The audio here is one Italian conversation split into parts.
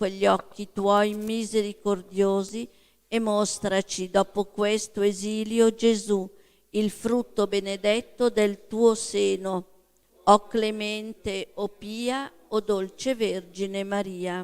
quegli occhi tuoi misericordiosi e mostraci dopo questo esilio Gesù, il frutto benedetto del tuo seno, o clemente, o pia, o dolce Vergine Maria.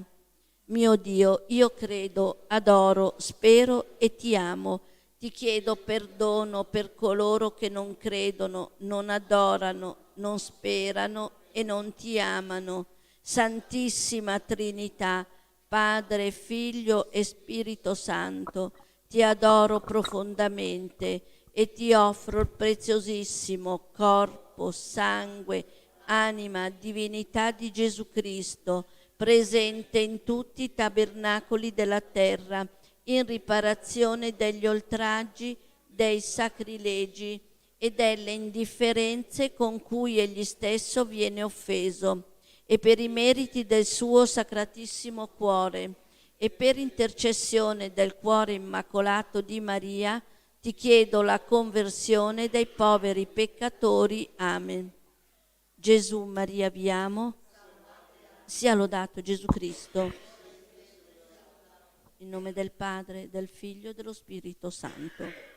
Mio Dio, io credo, adoro, spero e ti amo. Ti chiedo perdono per coloro che non credono, non adorano, non sperano e non ti amano. Santissima Trinità, Padre, Figlio e Spirito Santo, ti adoro profondamente e ti offro il preziosissimo corpo, sangue, anima, divinità di Gesù Cristo, presente in tutti i tabernacoli della terra, in riparazione degli oltraggi, dei sacrilegi e delle indifferenze con cui egli stesso viene offeso, e per i meriti del suo sacratissimo cuore, e per intercessione del cuore immacolato di Maria, ti chiedo la conversione dei poveri peccatori. Amen. Gesù, Maria, vi amo. Sia lodato Gesù Cristo. In nome del Padre, del Figlio e dello Spirito Santo.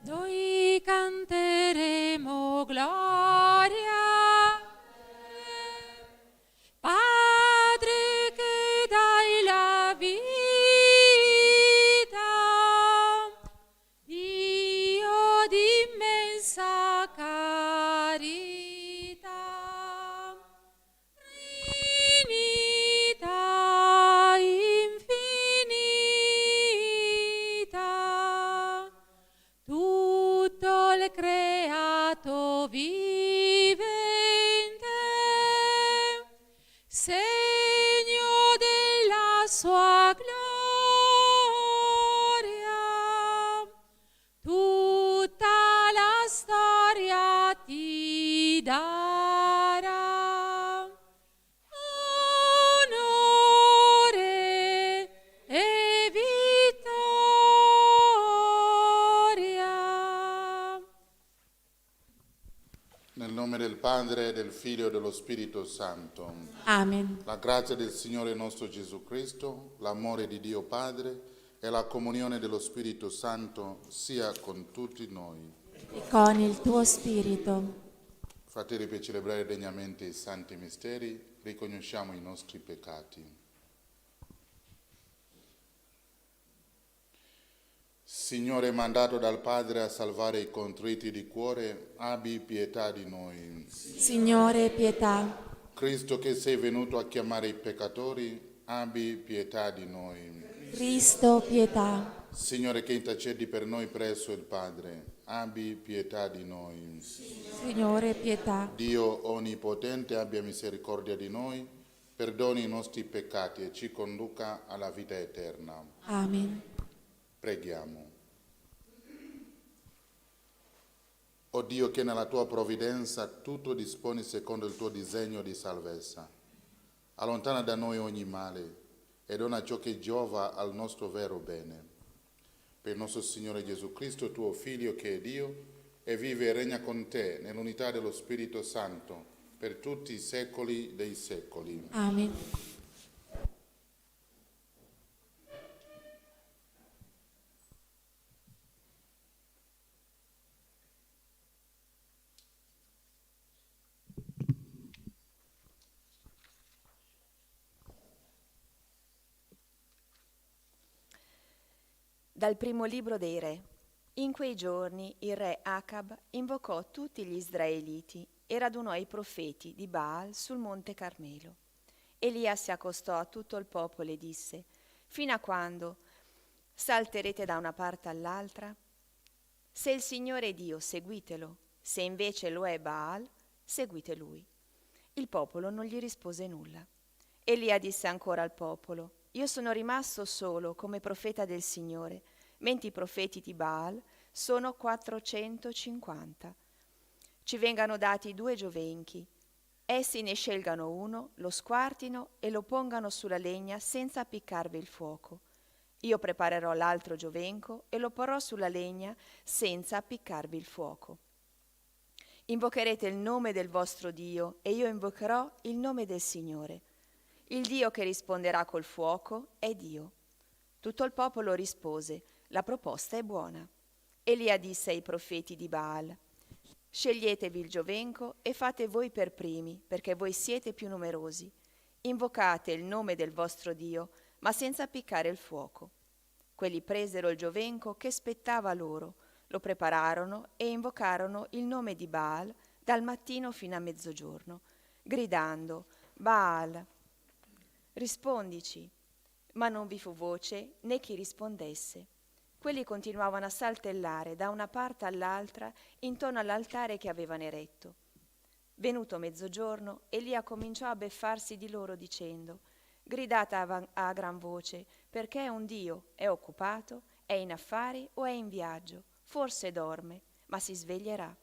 Noi canteremo gloria, Padre che dai la vita, Dio di immensa carità, Trinità infinita, tutto il creato vivente, segno della sua gloria, tutta la storia ti darà onore e vittoria. Nel nome del Padre, del Figlio e dello Spirito Santo. Amen. La grazia del Signore nostro Gesù Cristo, l'amore di Dio Padre e la comunione dello Spirito Santo sia con tutti noi. E con il tuo spirito. Fratelli, per celebrare degnamente i santi misteri, riconosciamo i nostri peccati. Signore, mandato dal Padre a salvare i contriti di cuore, abbi pietà di noi. Signore, pietà. Cristo, che sei venuto a chiamare i peccatori, abbi pietà di noi. Cristo, pietà. Signore, che intercedi per noi presso il Padre, abbi pietà di noi. Signore, pietà. Dio Onnipotente, abbia misericordia di noi, perdoni i nostri peccati e ci conduca alla vita eterna. Amen. Preghiamo. O Dio, che nella tua provvidenza tutto disponi secondo il tuo disegno di salvezza, allontana da noi ogni male e dona ciò che giova al nostro vero bene. Per nostro Signore Gesù Cristo, tuo Figlio che è Dio, e vive e regna con te nell'unità dello Spirito Santo, per tutti i secoli dei secoli. Amen. Dal primo libro dei Re. In quei giorni il re Acab invocò tutti gli israeliti e radunò i profeti di Baal sul monte Carmelo. Elia si accostò a tutto il popolo e disse: «Fino a quando salterete da una parte all'altra? Se il Signore è Dio, seguitelo; se invece lo è Baal, seguite lui». Il popolo non gli rispose nulla. Elia disse ancora al popolo: «Io sono rimasto solo come profeta del Signore, mentre i profeti di Baal sono 450. Ci vengano dati 2 giovenchi. Essi ne scelgano uno, lo squartino e lo pongano sulla legna senza appiccarvi il fuoco. Io preparerò l'altro giovenco e lo porrò sulla legna senza appiccarvi il fuoco. Invocherete il nome del vostro Dio e io invocherò il nome del Signore. Il Dio che risponderà col fuoco è Dio». Tutto il popolo rispose: «La proposta è buona». Elia disse ai profeti di Baal: «Sceglietevi il giovenco e fate voi per primi, perché voi siete più numerosi. Invocate il nome del vostro Dio, ma senza appiccare il fuoco». Quelli presero il giovenco che spettava loro, lo prepararono e invocarono il nome di Baal dal mattino fino a mezzogiorno, gridando: «Baal, rispondici». Ma non vi fu voce né chi rispondesse. Quelli continuavano a saltellare da una parte all'altra intorno all'altare che avevano eretto. Venuto mezzogiorno, Elia cominciò a beffarsi di loro dicendo: «Gridate a gran voce, perché un Dio è occupato, è in affari o è in viaggio, forse dorme, ma si sveglierà».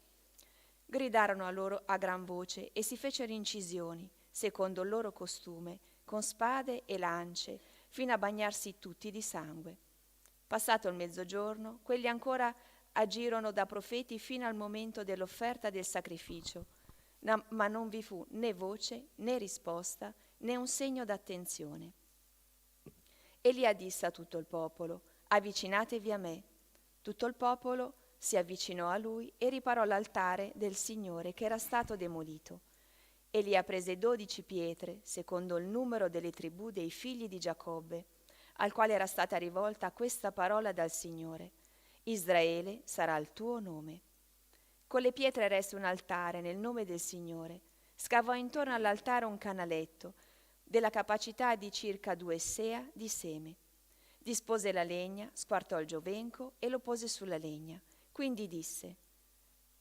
Gridarono a loro a gran voce e si fecero incisioni, secondo il loro costume, con spade e lance, fino a bagnarsi tutti di sangue. Passato il mezzogiorno, quelli ancora agirono da profeti fino al momento dell'offerta del sacrificio, ma non vi fu né voce, né risposta, né un segno d'attenzione. Elia disse a tutto il popolo: «Avvicinatevi a me». Tutto il popolo si avvicinò a lui e riparò l'altare del Signore che era stato demolito. Elia prese 12 pietre, secondo il numero delle tribù dei figli di Giacobbe, al quale era stata rivolta questa parola dal Signore: «Israele sarà il tuo nome». Con le pietre eresse un altare nel nome del Signore. Scavò intorno all'altare un canaletto della capacità di circa 2 seah di seme. Dispose la legna, squartò il giovenco e lo pose sulla legna. Quindi disse: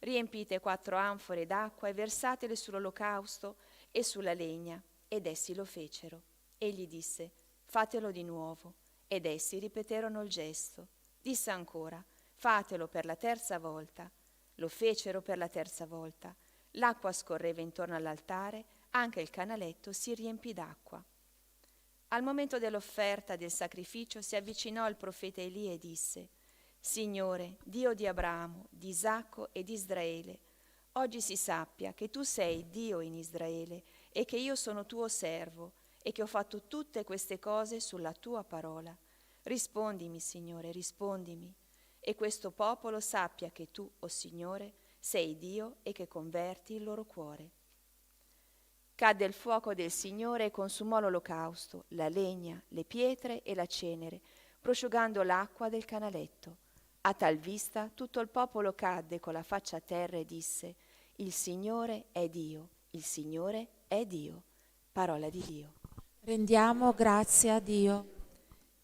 «Riempite 4 anfore d'acqua e versatele sull'olocausto e sulla legna». Ed essi lo fecero. Egli disse: «Fatelo di nuovo». Ed essi ripeterono il gesto. Disse ancora: «Fatelo per la 3ª volta». Lo fecero per la 3ª volta. L'acqua scorreva intorno all'altare, anche il canaletto si riempì d'acqua. Al momento dell'offerta del sacrificio si avvicinò il profeta Elia e disse: «Signore, Dio di Abramo, di Isacco e di Israele, oggi si sappia che tu sei Dio in Israele e che io sono tuo servo e che ho fatto tutte queste cose sulla tua parola. Rispondimi, Signore, rispondimi, e questo popolo sappia che tu, o Signore, sei Dio e che converti il loro cuore». Cadde il fuoco del Signore e consumò l'olocausto, la legna, le pietre e la cenere, prosciugando l'acqua del canaletto. A tal vista tutto il popolo cadde con la faccia a terra e disse: «Il Signore è Dio, il Signore è Dio». Parola di Dio. Rendiamo grazie a Dio.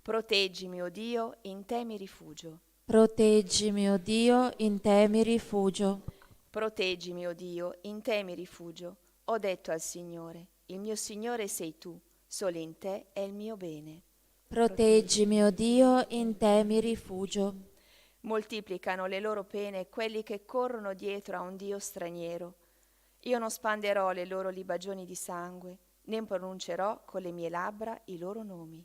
Proteggimi, o Dio, in te mi rifugio. Proteggimi, o Dio, in te mi rifugio. Proteggimi, o Dio, in te mi rifugio. Ho detto al Signore: il mio Signore sei tu, solo in te è il mio bene. Proteggimi, o Dio, in te mi rifugio. Moltiplicano le loro pene quelli che corrono dietro a un Dio straniero. Io non spanderò le loro libagioni di sangue, né pronuncerò con le mie labbra i loro nomi.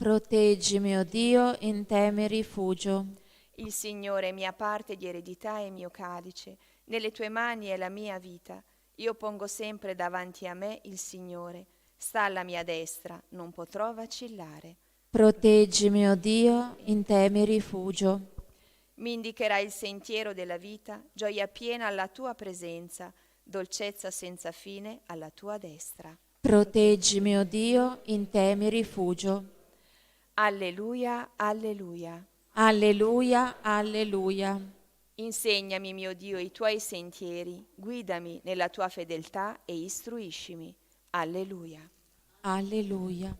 Proteggimi, o Dio, in te mi rifugio. Il Signore è mia parte di eredità e mio calice. Nelle tue mani è la mia vita. Io pongo sempre davanti a me il Signore. Sta alla mia destra, non potrò vacillare. Proteggimi, o Dio, in te mi rifugio. Mi indicherai il sentiero della vita, gioia piena alla tua presenza, dolcezza senza fine alla tua destra. Proteggimi, o Dio, in te mi rifugio. Alleluia, alleluia. Alleluia, alleluia. Insegnami, mio Dio, i tuoi sentieri, guidami nella tua fedeltà e istruiscimi. Alleluia. Alleluia.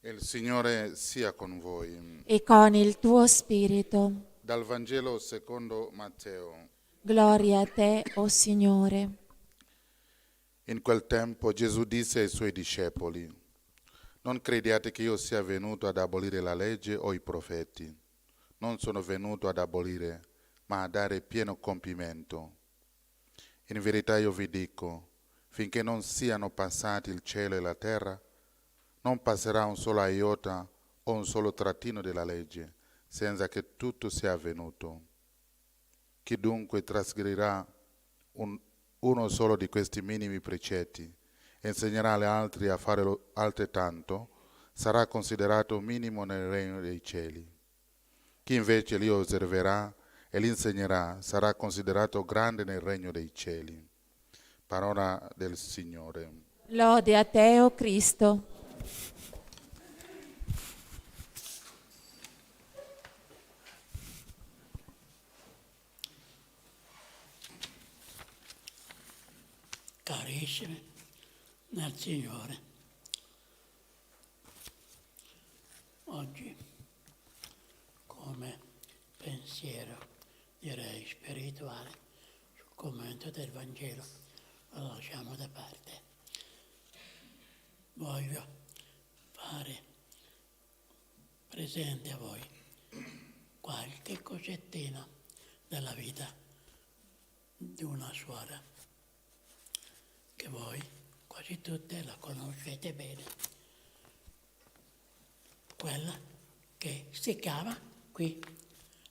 Il Signore sia con voi. E con il tuo spirito. Dal Vangelo secondo Matteo. Gloria a te, o Signore. In quel tempo Gesù disse ai suoi discepoli: non crediate che io sia venuto ad abolire la legge o i profeti. Non sono venuto ad abolire, ma a dare pieno compimento. In verità io vi dico, finché non siano passati il cielo e la terra, non passerà un solo iota o un solo trattino della legge, senza che tutto sia avvenuto. Chi dunque trasgredirà uno solo di questi minimi precetti e insegnerà agli altri a fare altrettanto, sarà considerato minimo nel regno dei cieli. Chi invece li osserverà e li insegnerà sarà considerato grande nel regno dei cieli. Parola del Signore. Lode a te, o Cristo. Carissimi nel Signore, oggi come pensiero, direi spirituale, sul commento del Vangelo, lo lasciamo da parte. Voglio fare presente a voi qualche cosettina della vita di una suora che voi quasi tutte la conoscete bene, quella che si chiama qui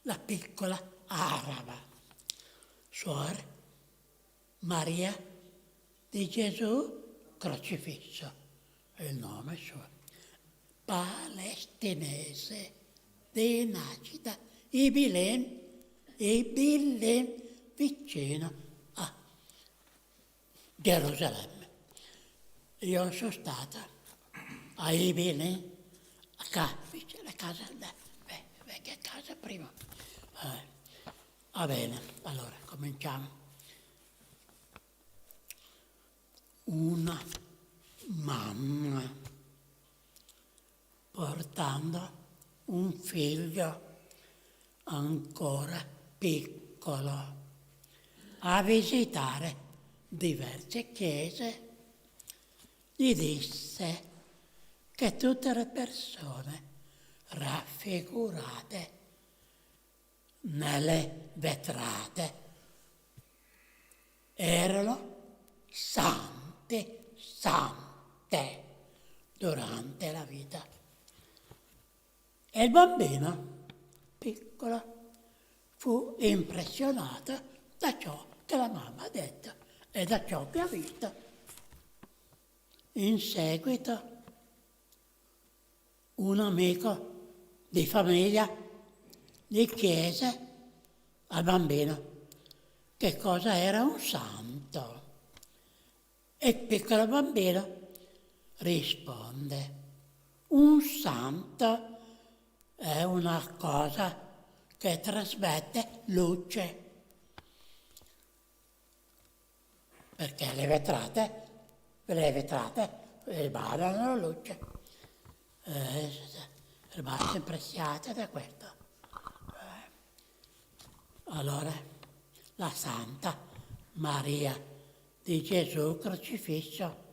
la piccola Araba, suor Maria di Gesù crocifisso, è il nome suo, palestinese di nascita, Ibilem vicino a Gerusalemme. Io sono stata a Ibilem, vicino alla casa, vecchia casa prima. Va bene, allora cominciamo. Una mamma portando un figlio ancora piccolo a visitare diverse chiese, gli disse che tutte le persone raffigurate nelle vetrate erano sante durante la vita. E il bambino piccolo fu impressionato da ciò che la mamma ha detto e da ciò che ha visto. In seguito un amico di famiglia gli chiese al bambino che cosa era un santo. E il piccolo bambino risponde: un santo è una cosa che trasmette luce, perché le vetrate emanano luce. Rimasto impressionato da questo. Allora la Santa Maria di Gesù crocifisso,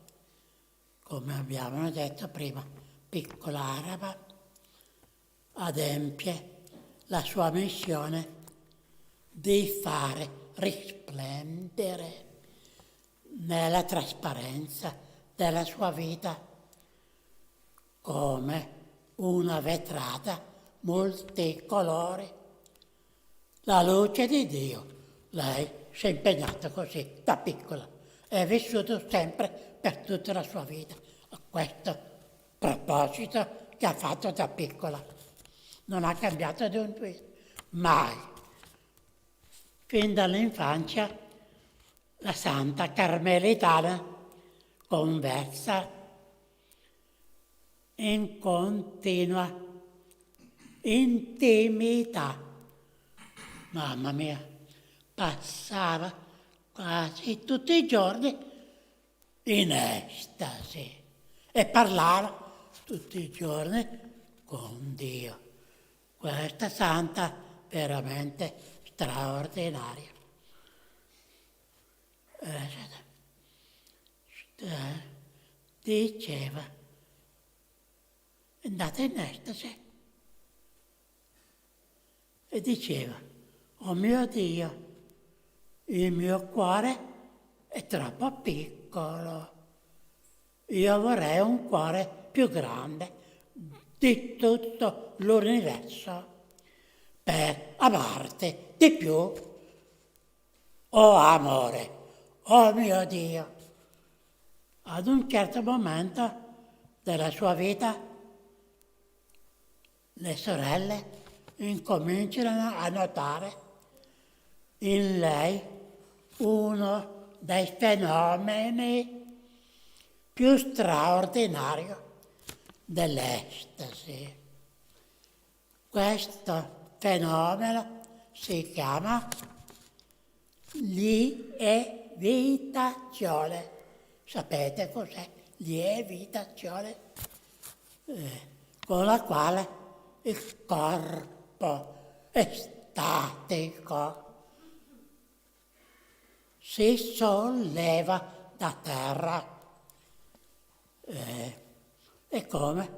come abbiamo detto prima, piccola araba adempie la sua missione di fare risplendere nella trasparenza della sua vita come una vetrata multicolore, la luce di Dio. Lei si è impegnata così da piccola e ha vissuto sempre per tutta la sua vita a questo proposito che ha fatto da piccola. Non ha cambiato di un twist, mai. Fin dall'infanzia la santa carmelitana conversa in continua intimità. Mamma mia, passava quasi tutti i giorni in estasi e parlava tutti i giorni con Dio. Questa santa veramente straordinaria. Diceva, è andata in estasi e diceva, oh mio Dio, il mio cuore è troppo piccolo, io vorrei un cuore più grande di tutto l'universo per amarti di più. Oh amore, oh mio Dio. Ad un certo momento della sua vita le sorelle incominciano a notare in lei uno dei fenomeni più straordinari dell'estasi. Questo fenomeno si chiama lievitazione. Sapete cos'è? Lievitazione, con la quale il corpo estatico si solleva da terra. È come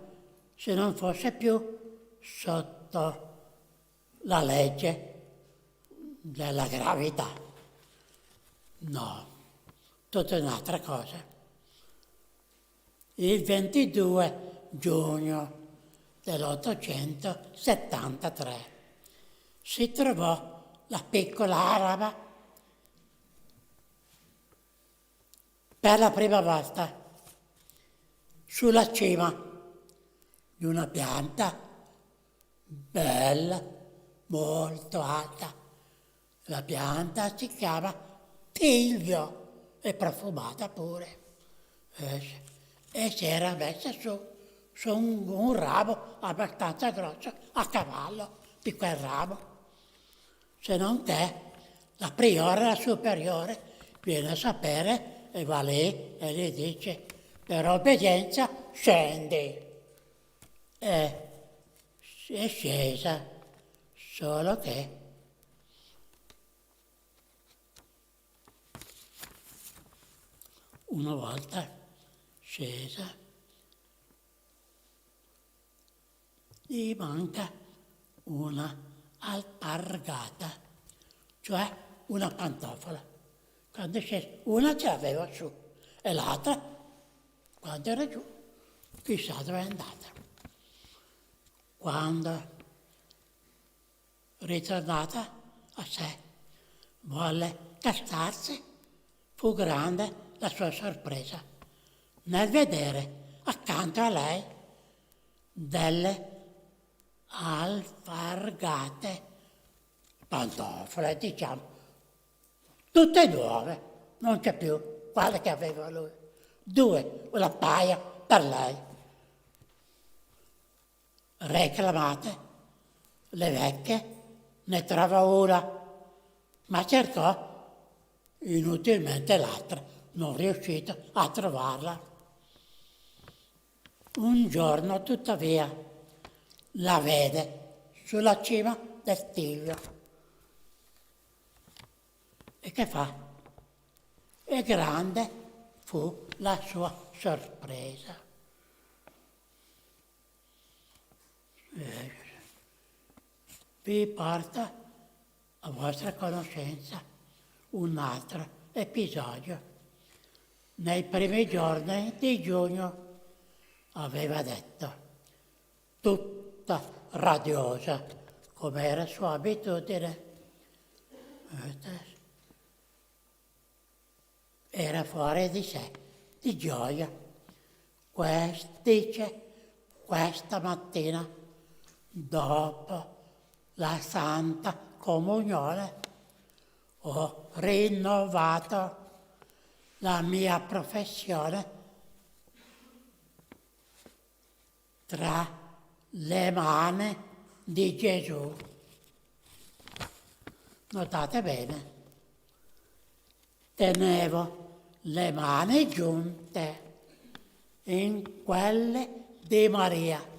se non fosse più sotto la legge della gravità. No, tutta un'altra cosa. Il 22 giugno dell'873 si trovò la piccola araba per la prima volta sulla cima di una pianta bella, molto alta. La pianta si chiama tiglio e profumata pure. E si era messa su un ramo abbastanza grosso a cavallo di quel ramo. Se non che la priora superiore viene a sapere e va lì e gli dice: per obbedienza scendi. E è scesa, solo che una volta scesa gli manca una alpargata, cioè una pantofola. Quando è scesa, una ce l'aveva su e l'altra, quando era giù, chissà dove è andata. Quando ritornata a sé volle castarsi, fu grande la sua sorpresa nel vedere accanto a lei delle alpargate pantofole, diciamo, tutte nuove, non c'è più quelle che aveva lui, 2, una paia per lei. Reclamate, le vecchie, ne trova una, ma cercò inutilmente l'altra, non riuscito a trovarla. Un giorno, tuttavia, la vede sulla cima del tiglio. E che fa? E grande fu la sua sorpresa. vi porto a vostra conoscenza un altro episodio. Nei primi giorni di giugno aveva detto, tutta radiosa, come era sua abitudine. Era fuori di sé, di gioia. Dice, questa mattina, dopo la Santa Comunione, ho rinnovato la mia professione tra le mani di Gesù. Notate bene, tenevo le mani giunte in quelle di Maria.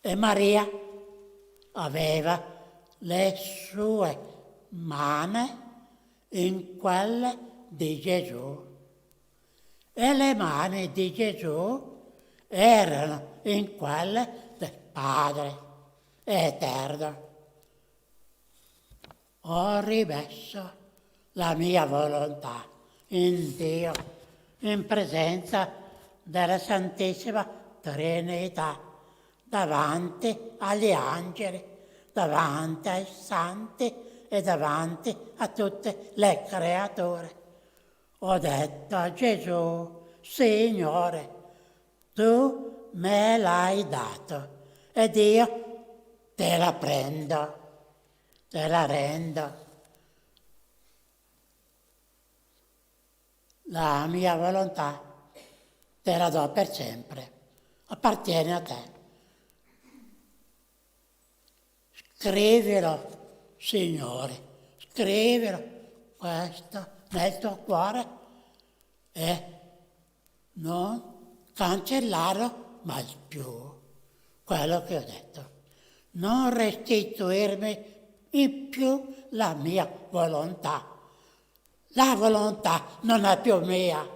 E Maria aveva le sue mani in quelle di Gesù. E le mani di Gesù erano in quelle del Padre eterno. Ho rimesso la mia volontà in Dio, in presenza della Santissima Trinità, davanti agli angeli, davanti ai santi e davanti a tutte le creature. Ho detto a Gesù, Signore, tu me l'hai dato ed io te la prendo, te la rendo. La mia volontà te la do per sempre, appartiene a te. Scrivilo, Signore, scrivilo questo nel tuo cuore e non cancellarlo mai più. Quello che ho detto. Non restituirmi in più la mia volontà. La volontà non è più mia,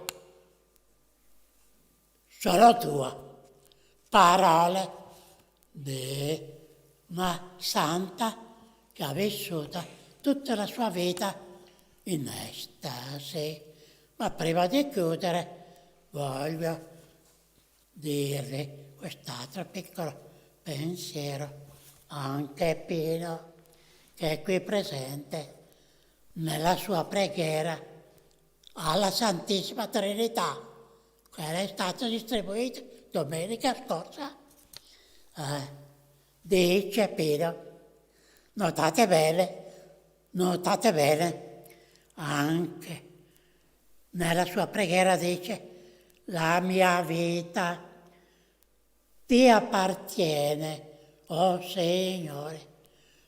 solo tua. Parole di una santa che ha vissuto tutta la sua vita in estasi. Ma prima di chiudere voglio dirvi quest'altro piccolo pensiero, anche Pino, che è qui presente, nella sua preghiera alla Santissima Trinità, che è stata distribuita domenica scorsa. Dice Pino, notate bene, anche nella sua preghiera dice, la mia vita ti appartiene, oh Signore,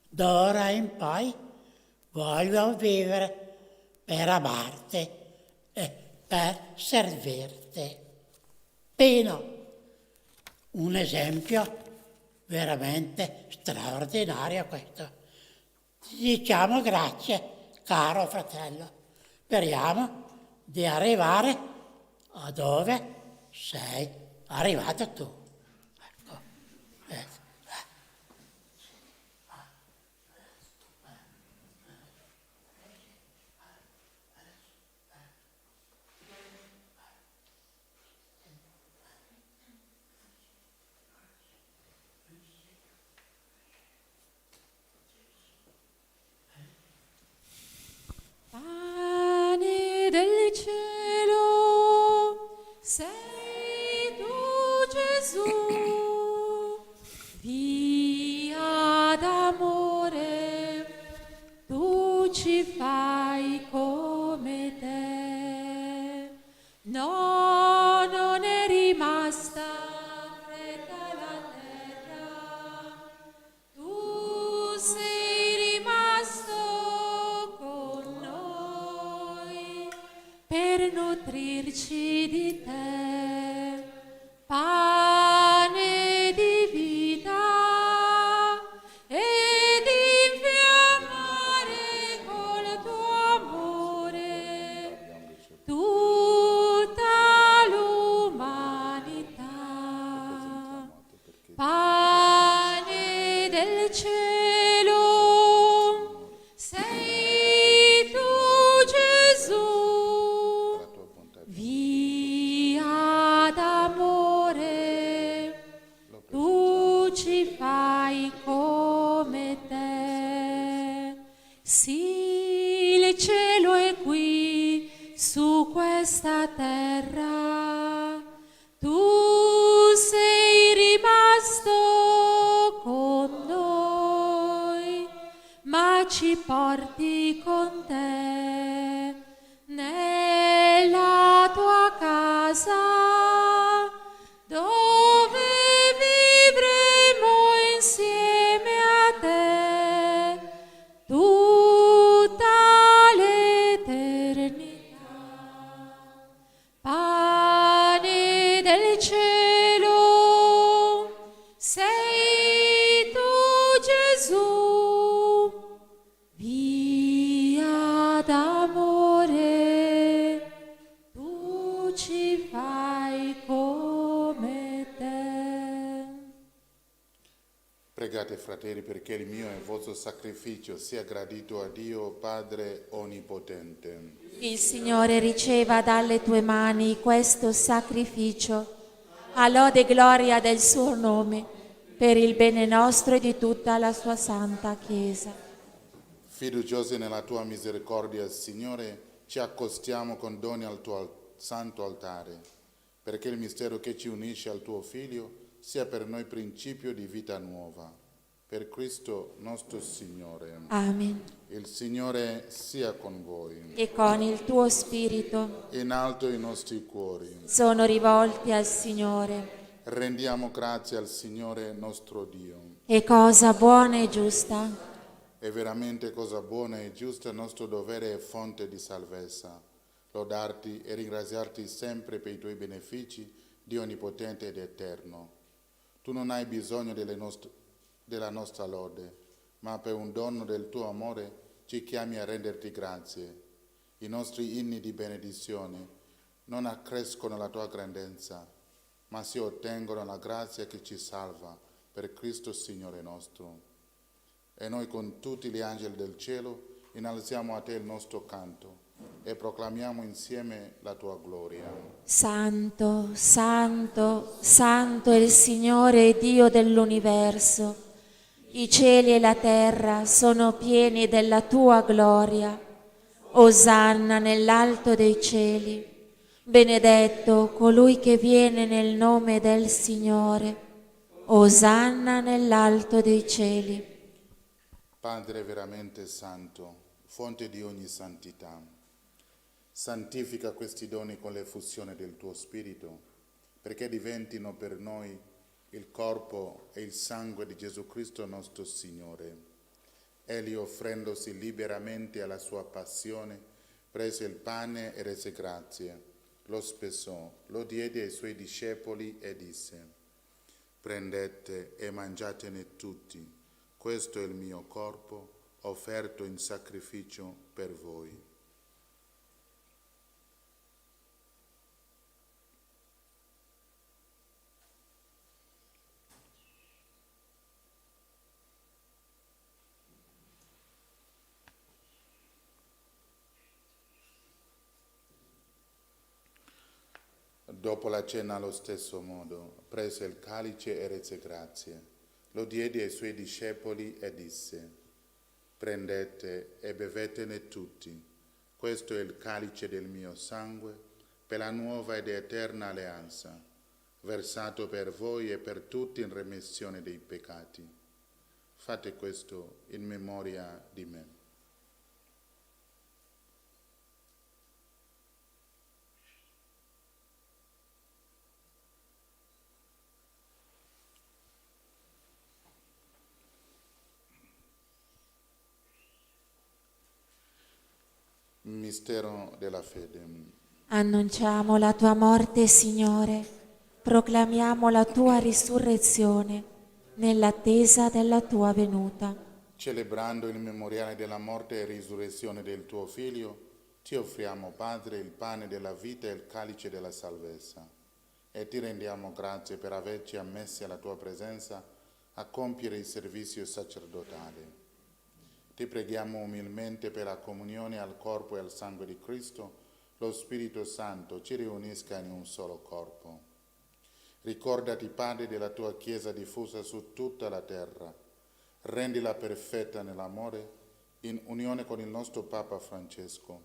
d'ora in poi voglio vivere per amarti e per servirti. Pino, un esempio veramente straordinario questo. Ti diciamo grazie, caro fratello. Speriamo di arrivare a dove sei arrivato tu. Ecco. Pane del cielo, sei tu Gesù, via d'amore, tu ci fai come te. No, non è rimasta fredda la terra, tu sei rimasto con noi per nutrirci di te, pane di vita ed infiammare col tuo amore tutta l'umanità. porti con te nella tua casa, dove vivremo insieme a te tutta l'eternità. Pane del cielo, sei tu Gesù, via d'amore, tu ci fai come te. Pregate, fratelli, perché il mio e il vostro sacrificio sia gradito a Dio Padre Onnipotente. Il Signore riceva dalle tue mani questo sacrificio, a lode e gloria del suo nome, per il bene nostro e di tutta la sua santa Chiesa. Fiduciosi nella tua misericordia, Signore, ci accostiamo con doni al tuo santo altare, perché il mistero che ci unisce al tuo Figlio sia per noi principio di vita nuova. Per Cristo nostro Signore. Amen. Il Signore sia con voi. E con il tuo spirito In alto i nostri cuori. sono rivolti al Signore. Rendiamo grazie al Signore nostro Dio. E cosa buona e giusta È veramente cosa buona e giusta, nostro dovere e fonte di salvezza. Lodarti e ringraziarti sempre per i tuoi benefici, Dio onnipotente ed eterno. Tu non hai bisogno della nostra lode, ma per un dono del tuo amore ci chiami a renderti grazie. I nostri inni di benedizione non accrescono la tua grandezza, ma si ottengono la grazia che ci salva per Cristo Signore nostro. E noi con tutti gli angeli del cielo innalziamo a te il nostro canto e proclamiamo insieme la tua gloria. Santo, santo, santo è il Signore Dio dell'universo. I cieli e la terra sono pieni della tua gloria. Osanna nell'alto dei cieli. Benedetto colui che viene nel nome del Signore. Osanna nell'alto dei cieli. Padre veramente santo, fonte di ogni santità, santifica questi doni con l'effusione del tuo Spirito, perché diventino per noi il corpo e il sangue di Gesù Cristo nostro Signore. Egli, offrendosi liberamente alla sua passione, prese il pane e rese grazie, lo spessò, lo diede ai suoi discepoli e disse: prendete e mangiatene tutti, questo è il mio corpo offerto in sacrificio per voi. Dopo la cena, allo stesso modo, prese il calice e rese grazie. Lo diede ai suoi discepoli e disse: prendete e bevetene tutti, questo è il calice del mio sangue, per la nuova ed eterna alleanza, versato per voi e per tutti in remissione dei peccati. Fate questo in memoria di me. Mistero della fede. Annunciamo la tua morte, Signore, proclamiamo la tua risurrezione nell'attesa della tua venuta. Celebrando il memoriale della morte e risurrezione del tuo Figlio, ti offriamo, Padre, il pane della vita e il calice della salvezza, e ti rendiamo grazie per averci ammessi alla tua presenza a compiere il servizio sacerdotale. Ti preghiamo umilmente per la comunione al corpo e al sangue di Cristo, lo Spirito Santo ci riunisca in un solo corpo. Ricordati, Padre, della tua Chiesa diffusa su tutta la terra. Rendila perfetta nell'amore, in unione con il nostro Papa Francesco,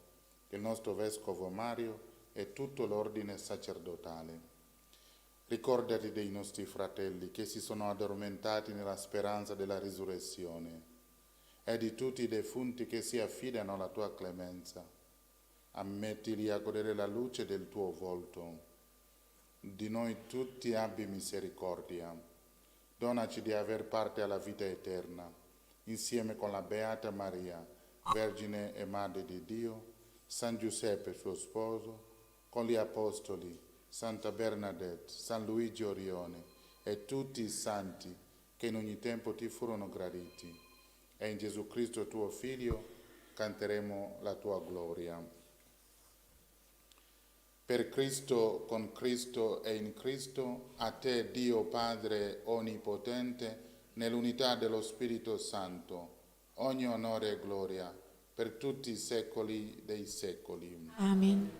il nostro Vescovo Mario e tutto l'ordine sacerdotale. Ricordati dei nostri fratelli che si sono addormentati nella speranza della risurrezione e di tutti i defunti che si affidano alla tua clemenza. Ammettili a godere la luce del tuo volto. Di noi tutti abbi misericordia. Donaci di aver parte alla vita eterna, insieme con la Beata Maria, Vergine e Madre di Dio, San Giuseppe suo sposo, con gli Apostoli, Santa Bernadette, San Luigi Orione e tutti i santi che in ogni tempo ti furono graditi. E in Gesù Cristo tuo Figlio canteremo la tua gloria. Per Cristo, con Cristo e in Cristo, a te Dio Padre Onnipotente, nell'unità dello Spirito Santo, ogni onore e gloria per tutti i secoli dei secoli. Amen.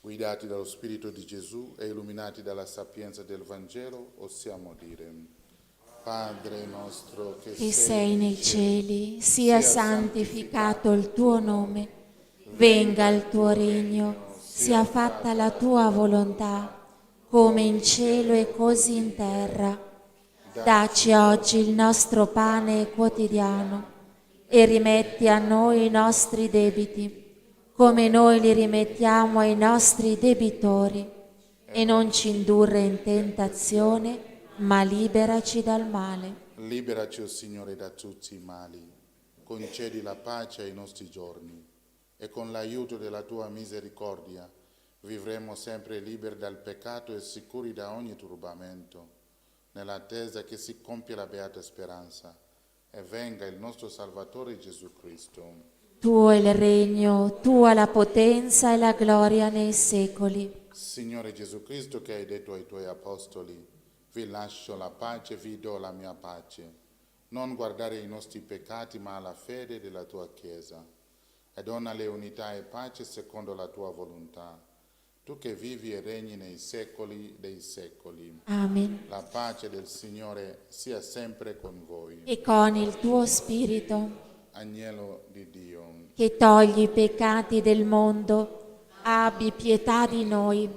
Guidati dallo Spirito di Gesù e illuminati dalla sapienza del Vangelo, possiamo dire: Padre nostro che sei nei cieli, sia santificato il tuo nome, venga il tuo regno, sia fatta la tua volontà, come in cielo e così in terra. Dacci oggi il nostro pane quotidiano e rimetti a noi i nostri debiti, come noi li rimettiamo ai nostri debitori, e non ci indurre in tentazione, ma liberaci dal male. Liberaci, o Signore, da tutti i mali, concedi la pace ai nostri giorni e con l'aiuto della tua misericordia vivremo sempre liberi dal peccato e sicuri da ogni turbamento, nell'attesa che si compia la beata speranza e venga il nostro Salvatore Gesù Cristo. Tuo è il regno, tua la potenza e la gloria nei secoli. Signore Gesù Cristo, che hai detto ai tuoi apostoli: vi lascio la pace, vi do la mia pace. Non guardare i nostri peccati, ma alla fede della tua Chiesa. E donale unità e pace secondo la tua volontà. Tu che vivi e regni nei secoli dei secoli. Amen. La pace del Signore sia sempre con voi. E con il tuo spirito, Agnello di Dio, che togli i peccati del mondo, abbi pietà di noi.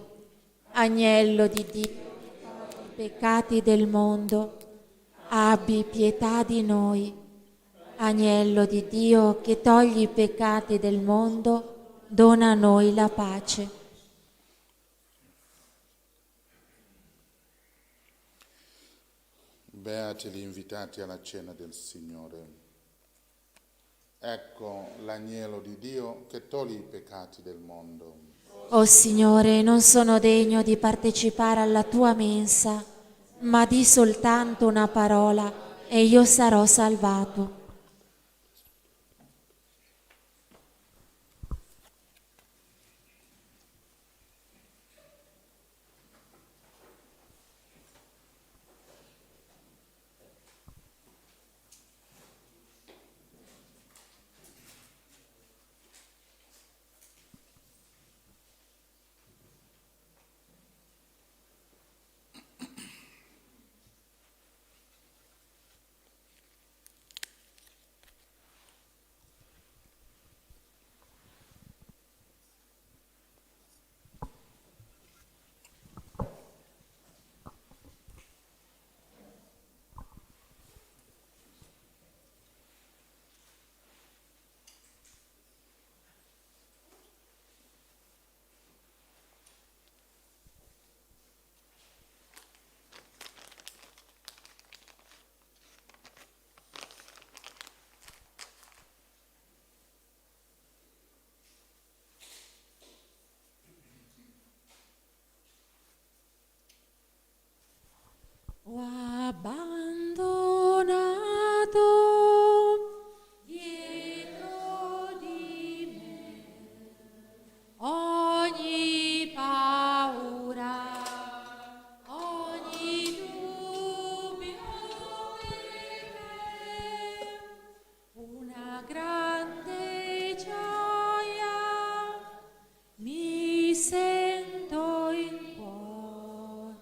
Agnello di Dio, che togli i peccati del mondo, abbi pietà di noi. Agnello di Dio, che togli i peccati del mondo, dona a noi la pace. beati gli invitati alla cena del Signore. Ecco l'agnello di Dio che toglie i peccati del mondo. O Signore, non sono degno di partecipare alla tua mensa, ma di soltanto una parola e io sarò salvato. Ho abbandonato dietro di me ogni paura, ogni dubbio e una grande gioia mi sento in cuore.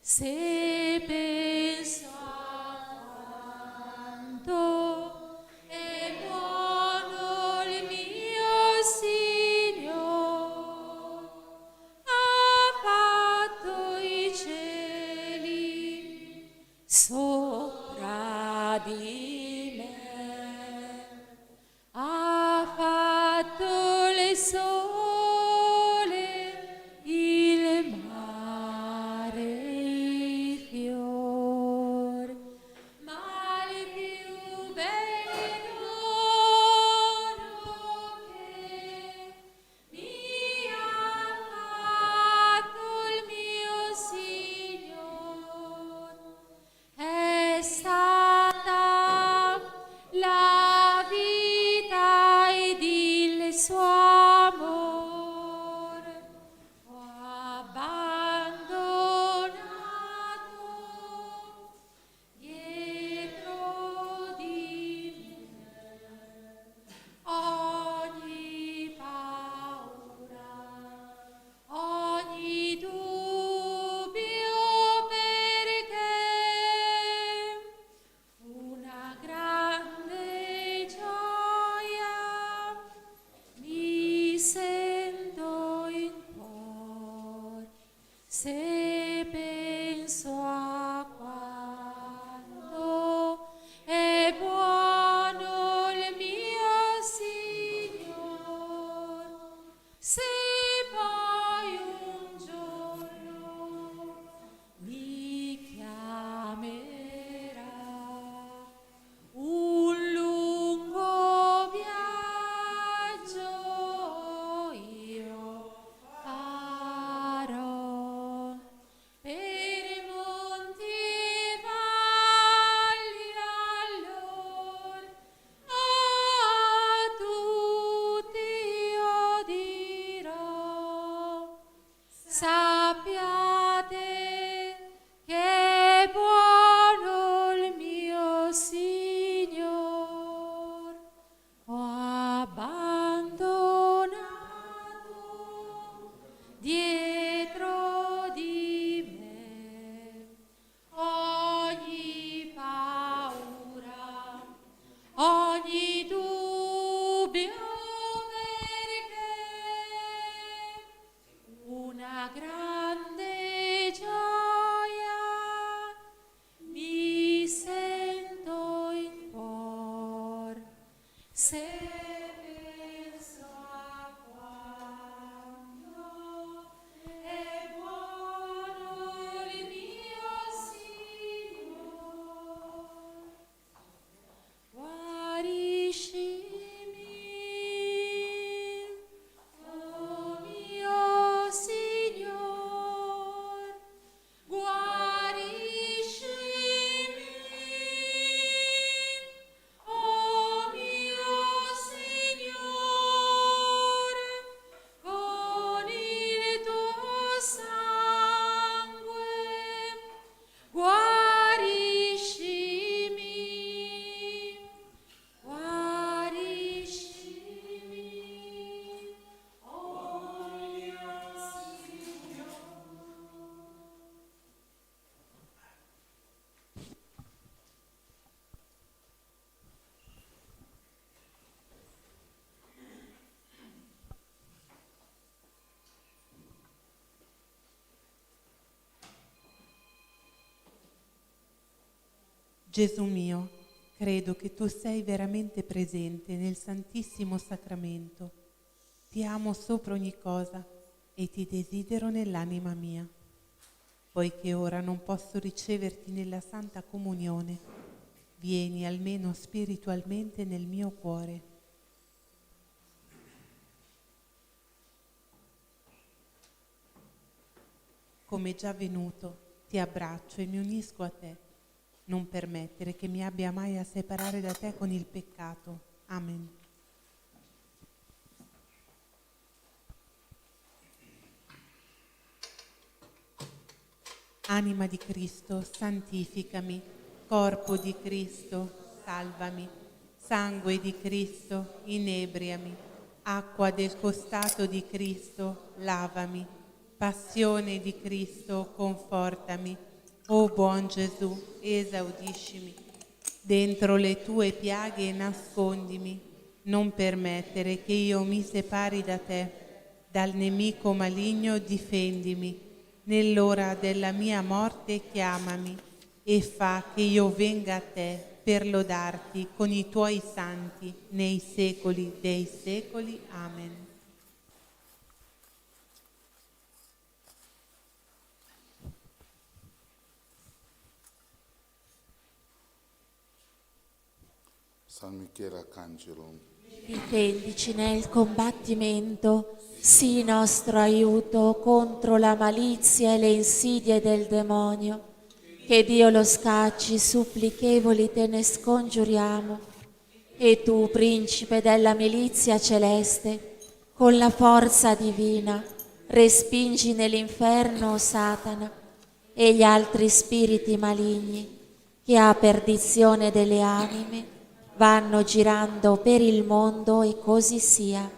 Se penso a quanto è buono il mio Signore, ha fatto i cieli sopra di me. Se penso a quanto è buono il mio Signor, se poi un giorno mi chiamerà, un lungo viaggio io farò per monti e valli, allor a tutti io dirò: sappiate che è buono il mio Signor. Ho abbandonato dietro di me ogni paura, ogni dubbio, perché una grande gioia mi sento in cuor. Se penso a quanto è buono il mio Signor, guariscimi, oh mio Signor, guariscimi, oh mio Signor, con il tuo sangue, guariscimi, guariscimi, oh mio Signor. Gesù mio, credo che tu sei veramente presente nel Santissimo Sacramento. Ti amo sopra ogni cosa e ti desidero nell'anima mia. Poiché ora non posso riceverti nella Santa Comunione, vieni almeno spiritualmente nel mio cuore. Come già venuto, ti abbraccio e mi unisco a te. Non permettere che mi abbia mai a separare da te con il peccato. Amen. Anima di Cristo, santificami. Corpo di Cristo, salvami. Sangue di Cristo, inebriami. Acqua del costato di Cristo, lavami. Passione di Cristo, confortami. O buon Gesù, esaudiscimi. Dentro le tue piaghe nascondimi. Non permettere che io mi separi da te. Dal nemico maligno difendimi. Nell'ora della mia morte chiamami e fa che io venga a te per lodarti con i tuoi santi nei secoli dei secoli. Amen. San Michele Arcangelo, Difendici nel combattimento, sii nostro aiuto contro la malizia e le insidie del demonio. Che Dio lo scacci, supplichevoli te ne scongiuriamo. E tu, principe della milizia celeste, con la forza divina, respingi nell'inferno Satana e gli altri spiriti maligni che a perdizione delle anime vanno girando per il mondo, e così sia.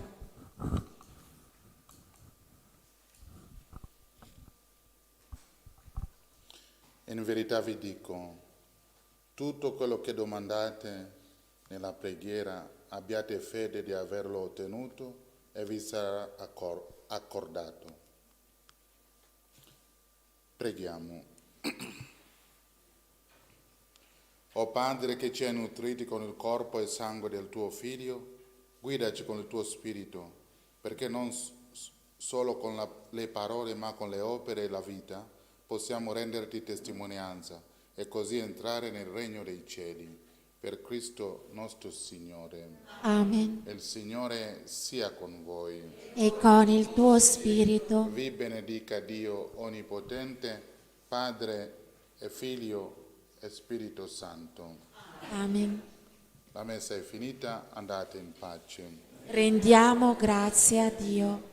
in verità vi dico, tutto quello che domandate nella preghiera, abbiate fede di averlo ottenuto e vi sarà accordato. Preghiamo. O Padre che ci hai nutriti con il corpo e sangue del tuo Figlio, guidaci con il tuo Spirito, perché non solo con le parole ma con le opere e la vita possiamo renderti testimonianza e così entrare nel regno dei cieli. Per Cristo nostro Signore. Amen. Il Signore sia con voi. E con il tuo spirito. Vi benedica Dio Onnipotente, Padre e Figlio e Spirito Santo. Amen. La messa è finita, andate in pace. Rendiamo grazie a Dio.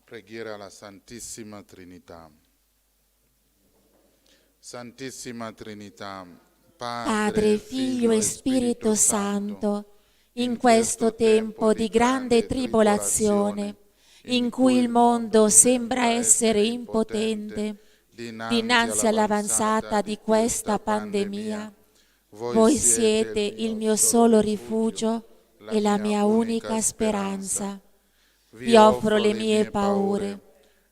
Preghiera alla Santissima Trinità. Santissima Trinità, Padre, Figlio e Spirito Santo, in questo tempo di grande tribolazione, in cui il mondo sembra essere impotente dinanzi all'avanzata di questa pandemia, voi siete il mio solo rifugio e la mia unica speranza. Vi offro le mie paure,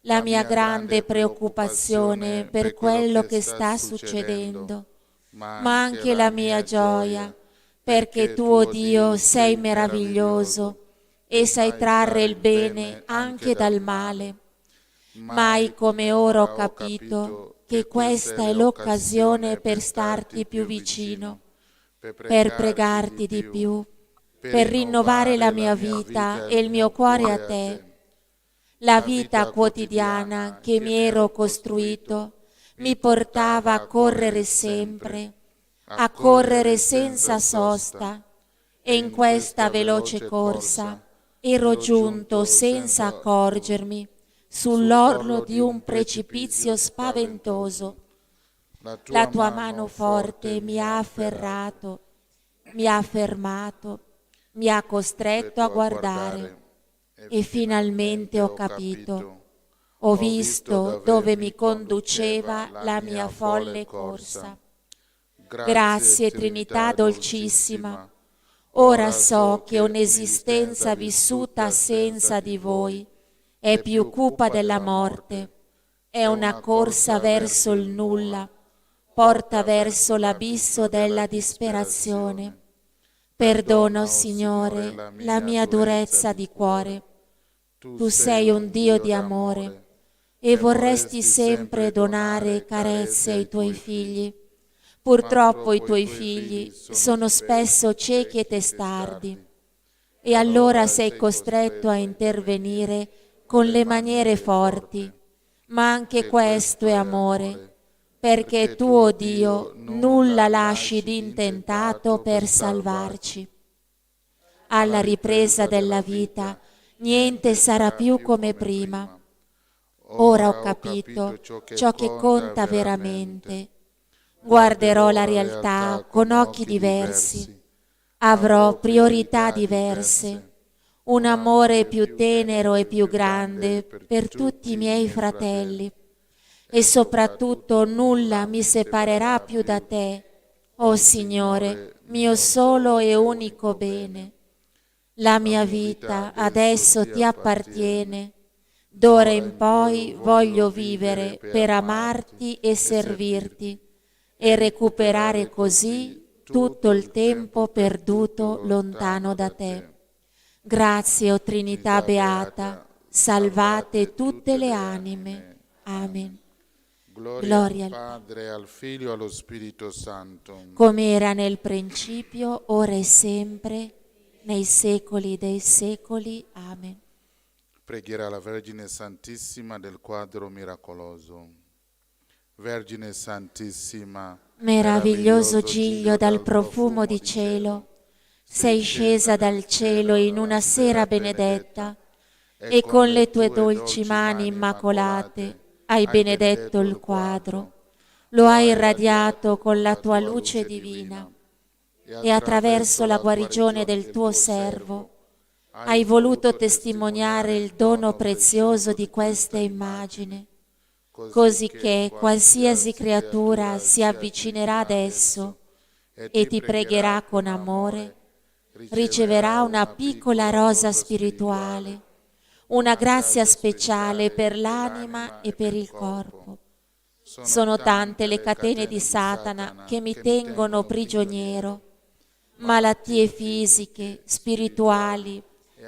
la mia grande preoccupazione per quello che sta succedendo, ma anche la mia gioia, perché tu, Dio, sei meraviglioso e sai trarre il bene anche dal male. Mai come ora ho capito che questa è l'occasione per starti più vicino, per pregarti di più, per rinnovare la mia vita e il mio cuore a te. La vita quotidiana che mi ero costruito mi portava a correre sempre, a correre senza sosta, e in questa veloce corsa ero giunto senza accorgermi sull'orlo di un precipizio spaventoso. La tua mano forte mi ha afferrato, mi ha fermato, mi ha costretto a guardare e finalmente ho capito. Ho visto dove mi conduceva la mia folle corsa. Grazie Trinità dolcissima. Ora so che un'esistenza vissuta senza di voi è più cupa della morte. È una corsa verso il nulla, porta verso l'abisso della disperazione. Perdono, Signore, la mia durezza di cuore. Tu sei un Dio di amore e vorresti sempre donare carezze ai tuoi figli. Purtroppo i tuoi figli sono spesso ciechi e testardi, e allora sei costretto a intervenire con le maniere forti, ma anche questo è amore, perché tu, o Dio, nulla lasci di intentato per salvarci. Alla ripresa della vita, niente sarà più come prima. Ora ho capito ciò che conta veramente. Guarderò la realtà con occhi diversi. Avrò priorità diverse. Un amore più tenero e più grande per tutti i miei fratelli. E soprattutto nulla mi separerà più da te, o Signore, mio solo e unico bene. La mia vita adesso ti appartiene. D'ora in poi voglio vivere per amarti e servirti e recuperare così tutto il tempo perduto lontano da te. Grazie, o Trinità Beata, salvate tutte le anime. Amen. Gloria al Padre, al Figlio e allo Spirito Santo. Come era nel principio, ora e sempre, nei secoli dei secoli. Amen. Preghiera alla Vergine Santissima del quadro miracoloso. Vergine Santissima, meraviglioso giglio dal profumo di cielo, sei scesa dal cielo in una sera benedetta e con le tue dolci mani immacolate hai benedetto il quadro, lo hai irradiato con la tua luce divina e attraverso la guarigione del tuo servo hai voluto testimoniare il dono prezioso di questa immagine. cosicché qualsiasi creatura si avvicinerà ad esso e ti pregherà con amore, riceverà una piccola rosa spirituale, una grazia speciale per l'anima e per il corpo. Sono tante le catene di Satana che mi tengono prigioniero, malattie fisiche, spirituali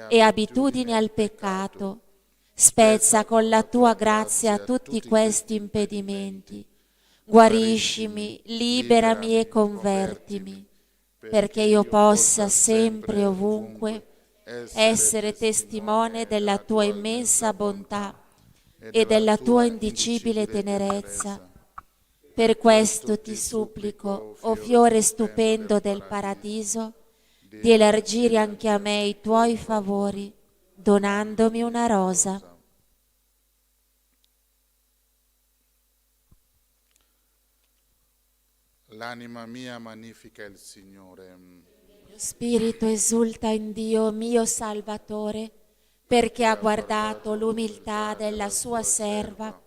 e abitudini al peccato. Spezza con la tua grazia tutti questi impedimenti. Guariscimi, liberami e convertimi, perché io possa sempre e ovunque essere testimone della tua immensa bontà e della tua indicibile tenerezza. Per questo ti supplico, o fiore stupendo del paradiso, di elargire anche a me i tuoi favori, donandomi una rosa. L'anima mia magnifica il Signore. Lo spirito esulta in Dio mio Salvatore, perché ha guardato l'umiltà della sua serva.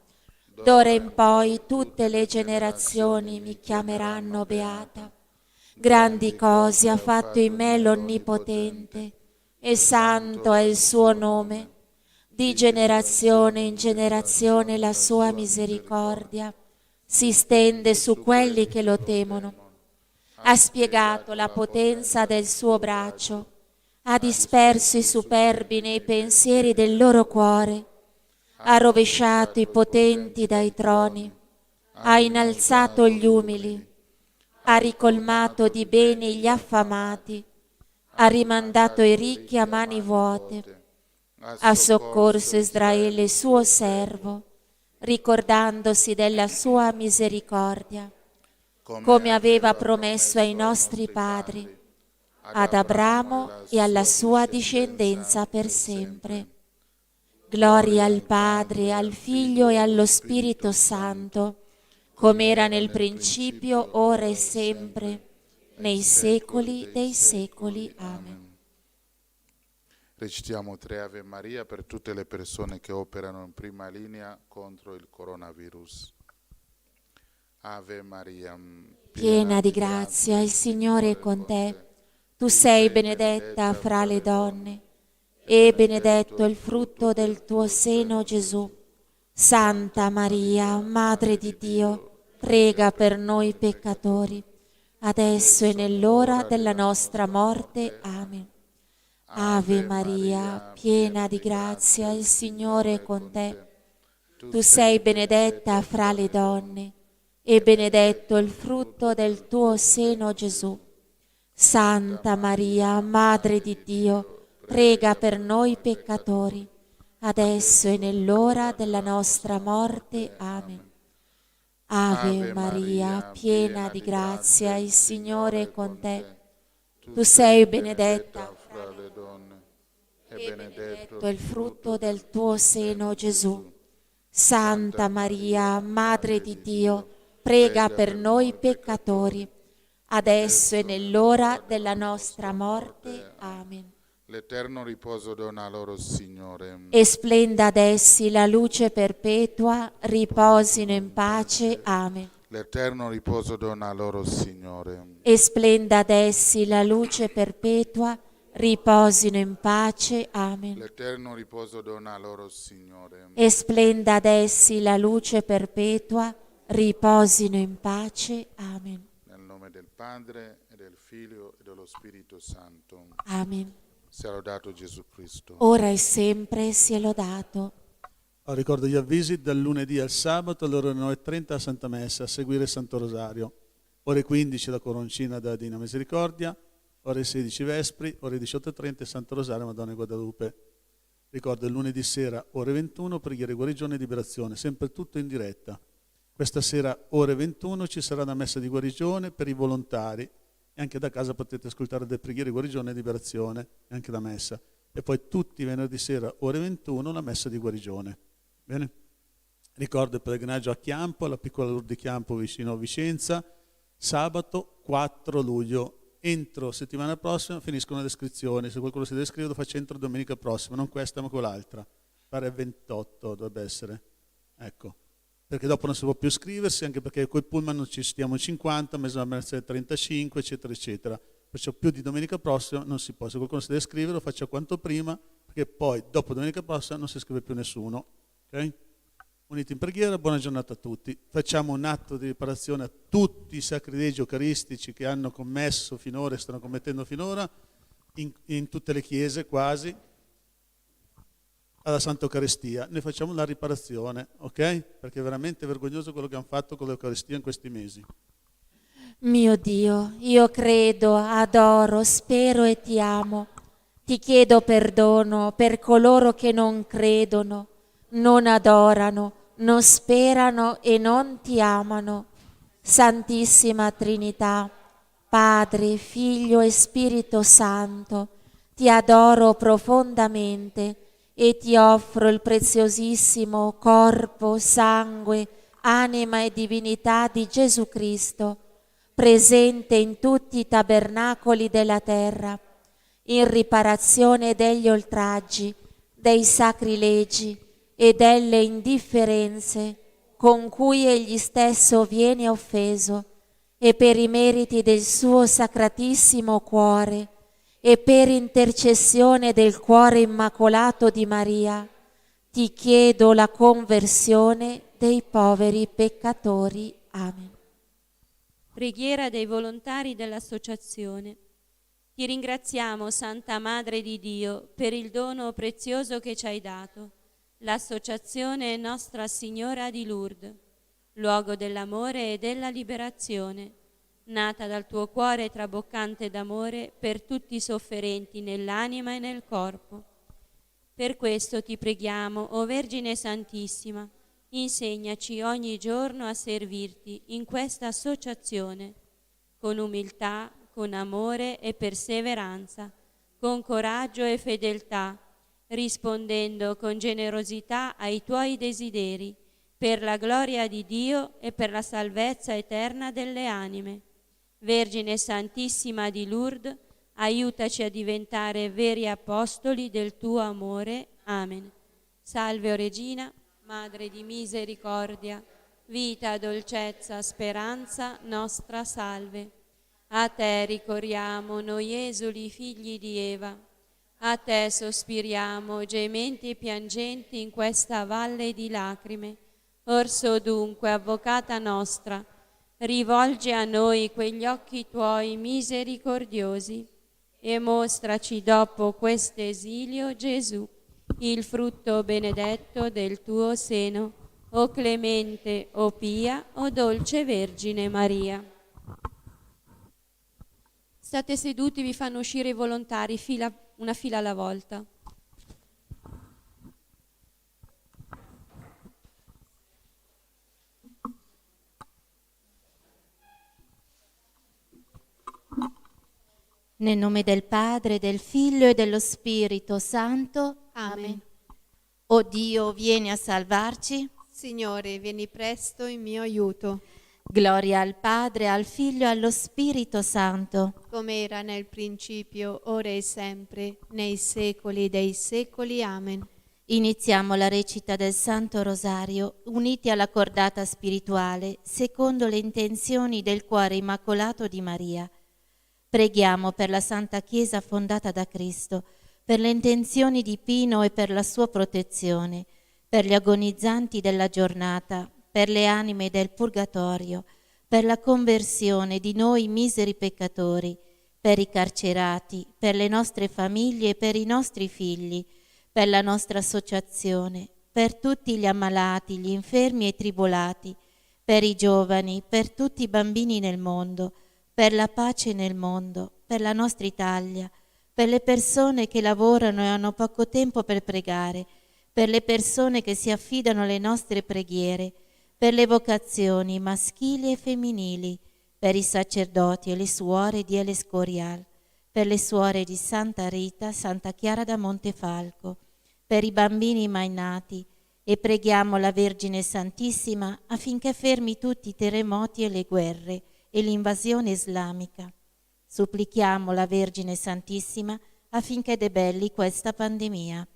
D'ora in poi tutte le generazioni mi chiameranno beata. Grandi cose ha fatto in me l'Onnipotente, e santo è il suo nome. Di generazione in generazione la sua misericordia si stende su quelli che lo temono. Ha spiegato la potenza del suo braccio, ha disperso i superbi nei pensieri del loro cuore, ha rovesciato i potenti dai troni, ha innalzato gli umili, ha ricolmato di beni gli affamati, ha rimandato i ricchi a mani vuote, ha soccorso Israele suo servo, ricordandosi della sua misericordia, come aveva promesso ai nostri padri, ad Abramo e alla sua discendenza per sempre. Gloria al Padre, al Figlio e allo Spirito Santo, come era nel principio, ora e sempre, nei secoli dei secoli. Amen. Recitiamo 3 Ave Maria per tutte le persone che operano in prima linea contro il coronavirus. Ave Maria, Piena di grazia, il Signore è con te. Tu sei benedetta fra le donne, e benedetto il frutto del tuo seno, Gesù. Santa Maria, Madre di Dio, prega per noi peccatori, adesso e nell'ora della nostra morte. Amen. Ave Maria, piena di grazia, il Signore è con te. Tu sei benedetta fra le donne, e benedetto il frutto del tuo seno, Gesù. Santa Maria, Madre di Dio, prega per noi peccatori, adesso e nell'ora della nostra morte. Amen. Ave Maria, piena di grazia, il Signore è con te. Tu sei benedetta fra le donne e benedetto il frutto del tuo seno, Gesù. Santa Maria, Madre di Dio, prega per noi peccatori, adesso e nell'ora della nostra morte. Amen. L'eterno riposo dona loro, Signore. E splenda ad essi la luce perpetua, riposino in pace. Amen. L'eterno riposo dona loro, Signore. E splenda ad essi la luce perpetua, riposino in pace. Amen. L'eterno riposo dona loro, Signore. E splenda ad essi la luce perpetua, riposino in pace. Amen. Nel nome del Padre, e del Figlio, e dello Spirito Santo. Amen. Sia lodato Gesù Cristo. Ora e sempre sia lodato. Ricordo gli avvisi: dal lunedì al sabato alle ore 9:30 a Santa Messa, a seguire il Santo Rosario. Ore 15 la Coroncina della Divina Misericordia, ore 16 Vespri, ore 18:30 Santo Rosario Madonna di Guadalupe. Ricordo il lunedì sera ore 21 preghiere guarigione e liberazione, sempre tutto in diretta. Questa sera ore 21 ci sarà una messa di guarigione per i volontari e anche da casa potete ascoltare delle preghiere guarigione e liberazione e anche la messa. E poi tutti i venerdì sera ore 21 la messa di guarigione. Bene? Ricordo il pellegrinaggio a Chiampo, alla piccola Lourdes di Chiampo vicino a Vicenza, sabato 4 luglio. Entro settimana prossima finiscono le iscrizioni. Se qualcuno si deve iscrivere lo faccia entro domenica prossima, non questa ma quell'altra. Pare 28 dovrebbe essere. Ecco. perché dopo non si può più iscriversi, anche perché coi pullman non ci stiamo 50, mese dovrebbe essere 35, eccetera, eccetera. Perciò più di domenica prossima non si può. Se qualcuno si deve iscrivere lo faccia quanto prima, perché poi dopo domenica prossima non si iscrive più nessuno. Ok? Uniti in preghiera, buona giornata a tutti. Facciamo un atto di riparazione a tutti i sacrilegi eucaristici che hanno commesso finora e stanno commettendo finora, in tutte le chiese quasi, alla Santa Eucaristia. Noi facciamo la riparazione, ok? Perché è veramente vergognoso quello che hanno fatto con l'Eucaristia in questi mesi. Mio Dio, io credo, adoro, spero e ti amo. Ti chiedo perdono per coloro che non credono, non adorano, non sperano e non ti amano. Santissima Trinità, Padre, Figlio e Spirito Santo, ti adoro profondamente e ti offro il preziosissimo corpo, sangue, anima e divinità di Gesù Cristo, presente in tutti i tabernacoli della terra, in riparazione degli oltraggi, dei sacrilegi e delle indifferenze con cui egli stesso viene offeso, e per i meriti del suo sacratissimo cuore e per intercessione del cuore immacolato di Maria, ti chiedo la conversione dei poveri peccatori. Amen. Preghiera dei volontari dell'Associazione. Ti ringraziamo, Santa Madre di Dio, per il dono prezioso che ci hai dato, l'Associazione Nostra Signora di Lourdes, luogo dell'amore e della liberazione, nata dal tuo cuore traboccante d'amore per tutti i sofferenti nell'anima e nel corpo. Per questo ti preghiamo, o Vergine Santissima, insegnaci ogni giorno a servirti in questa associazione, con umiltà, con amore e perseveranza, con coraggio e fedeltà, rispondendo con generosità ai tuoi desideri, per la gloria di Dio e per la salvezza eterna delle anime. Vergine Santissima di Lourdes, aiutaci a diventare veri apostoli del tuo amore. Amen. Salve, o Regina, Madre di misericordia, vita, dolcezza, speranza nostra, salve. A te ricorriamo, noi esuli figli di Eva. A te sospiriamo, gementi e piangenti in questa valle di lacrime. Orso dunque, avvocata nostra, rivolgi a noi quegli occhi tuoi misericordiosi e mostraci dopo questo esilio Gesù, il frutto benedetto del tuo seno, o clemente, o pia, o dolce Vergine Maria. State seduti, vi fanno uscire i volontari, una fila alla volta. Nel nome del Padre, del Figlio e dello Spirito Santo. Amen. O Dio, vieni a salvarci. Signore, vieni presto in mio aiuto. Gloria al Padre, al Figlio e allo Spirito Santo. Come era nel principio, ora e sempre, nei secoli dei secoli. Amen. Iniziamo la recita del Santo Rosario, uniti alla cordata spirituale, secondo le intenzioni del cuore immacolato di Maria. Preghiamo per la Santa Chiesa fondata da Cristo, per le intenzioni di Pino e per la sua protezione, per gli agonizzanti della giornata, per le anime del purgatorio, per la conversione di noi miseri peccatori, per i carcerati, per le nostre famiglie e per i nostri figli, per la nostra associazione, per tutti gli ammalati, gli infermi e i tribolati, per i giovani, per tutti i bambini nel mondo, per la pace nel mondo, per la nostra Italia, per le persone che lavorano e hanno poco tempo per pregare, per le persone che si affidano alle nostre preghiere, per le vocazioni maschili e femminili, per i sacerdoti e le suore di El Escorial, per le suore di Santa Rita, Santa Chiara da Montefalco, per i bambini mai nati, e preghiamo la Vergine Santissima affinché fermi tutti i terremoti e le guerre e l'invasione islamica. Supplichiamo la Vergine Santissima affinché debelli questa pandemia.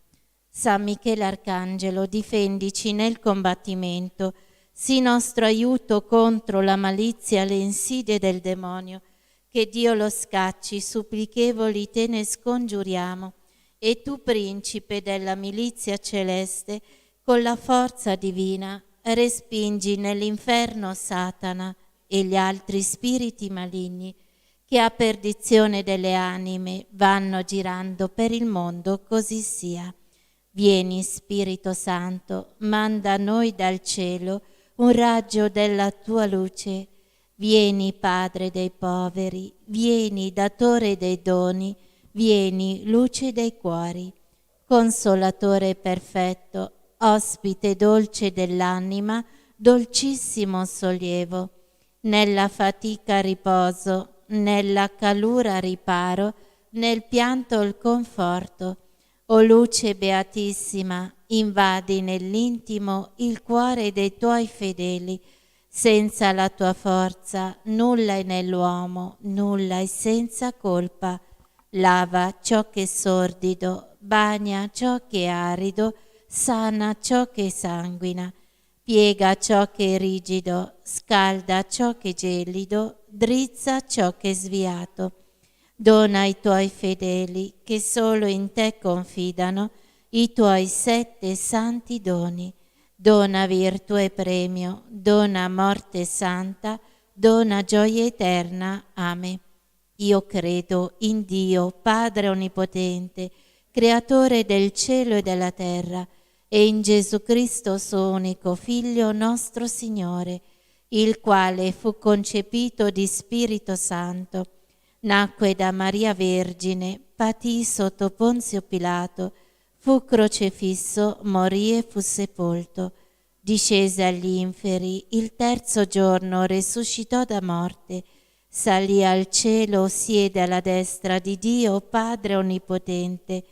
San Michele Arcangelo, difendici nel combattimento. Sii nostro aiuto contro la malizia e le insidie del demonio. Che Dio lo scacci, supplichevoli te ne scongiuriamo. E tu, principe della milizia celeste, con la forza divina, respingi nell'inferno Satana e gli altri spiriti maligni che a perdizione delle anime vanno girando per il mondo, così sia. Vieni, Spirito Santo, manda a noi dal cielo un raggio della tua luce. Vieni, Padre dei poveri, vieni, Datore dei doni, vieni, luce dei cuori. Consolatore perfetto, ospite dolce dell'anima, dolcissimo sollievo. Nella fatica riposo, nella calura riparo, nel pianto il conforto. O luce beatissima, invadi nell'intimo il cuore dei tuoi fedeli. Senza la tua forza nulla è nell'uomo, nulla è senza colpa. Lava ciò che è sordido, bagna ciò che è arido, sana ciò che sanguina. Piega ciò che è rigido, scalda ciò che è gelido, drizza ciò che è sviato. Dona ai tuoi fedeli, che solo in te confidano, i tuoi 7 santi doni. Dona virtù e premio, dona morte santa, dona gioia eterna. Amen. Io credo in Dio, Padre Onnipotente, Creatore del cielo e della terra, e in Gesù Cristo, suo unico Figlio, nostro Signore, il quale fu concepito di Spirito Santo, nacque da Maria Vergine, patì sotto Ponzio Pilato, fu crocifisso, morì e fu sepolto, discese agli inferi, il 3° giorno risuscitò da morte, salì al cielo, siede alla destra di Dio Padre Onnipotente,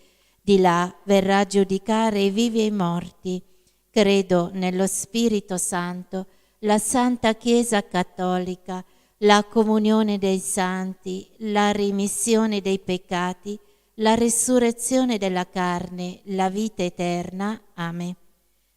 di là verrà a giudicare i vivi e i morti. Credo nello Spirito Santo, la Santa Chiesa Cattolica, la comunione dei santi, la rimissione dei peccati, la resurrezione della carne, la vita eterna. Amen.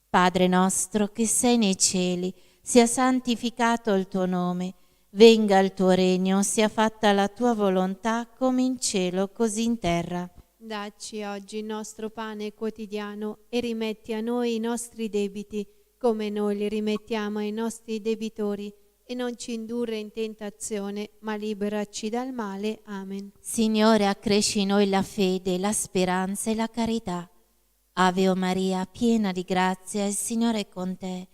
Padre nostro che sei nei cieli, sia santificato il tuo nome, venga il tuo regno, sia fatta la tua volontà come in cielo così in terra. Dacci oggi il nostro pane quotidiano e rimetti a noi i nostri debiti, come noi li rimettiamo ai nostri debitori, e non ci indurre in tentazione, ma liberaci dal male. Amen. Signore, accresci in noi la fede, la speranza e la carità. Ave o Maria, piena di grazia, il Signore è con te.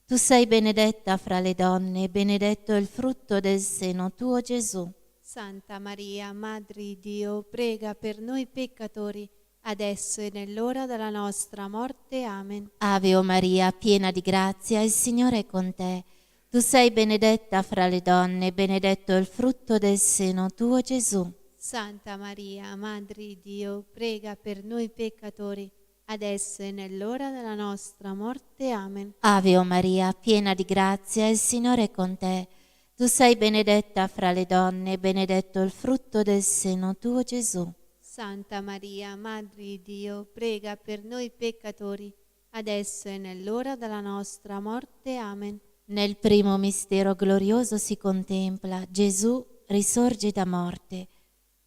Tu sei benedetta fra le donne, e benedetto è il frutto del seno tuo, Gesù. Santa Maria, Madre di Dio, prega per noi peccatori, adesso e nell'ora della nostra morte. Amen. Ave o Maria, piena di grazia, il Signore è con te. Tu sei benedetta fra le donne, e benedetto è il frutto del seno tuo, Gesù. Santa Maria, Madre di Dio, prega per noi peccatori, adesso e nell'ora della nostra morte. Amen. Ave o Maria, piena di grazia, il Signore è con te. Tu sei benedetta fra le donne, e benedetto il frutto del seno tuo, Gesù. Santa Maria, Madre di Dio, prega per noi peccatori, adesso e nell'ora della nostra morte. Amen. Nel primo mistero glorioso si contempla Gesù risorge da morte.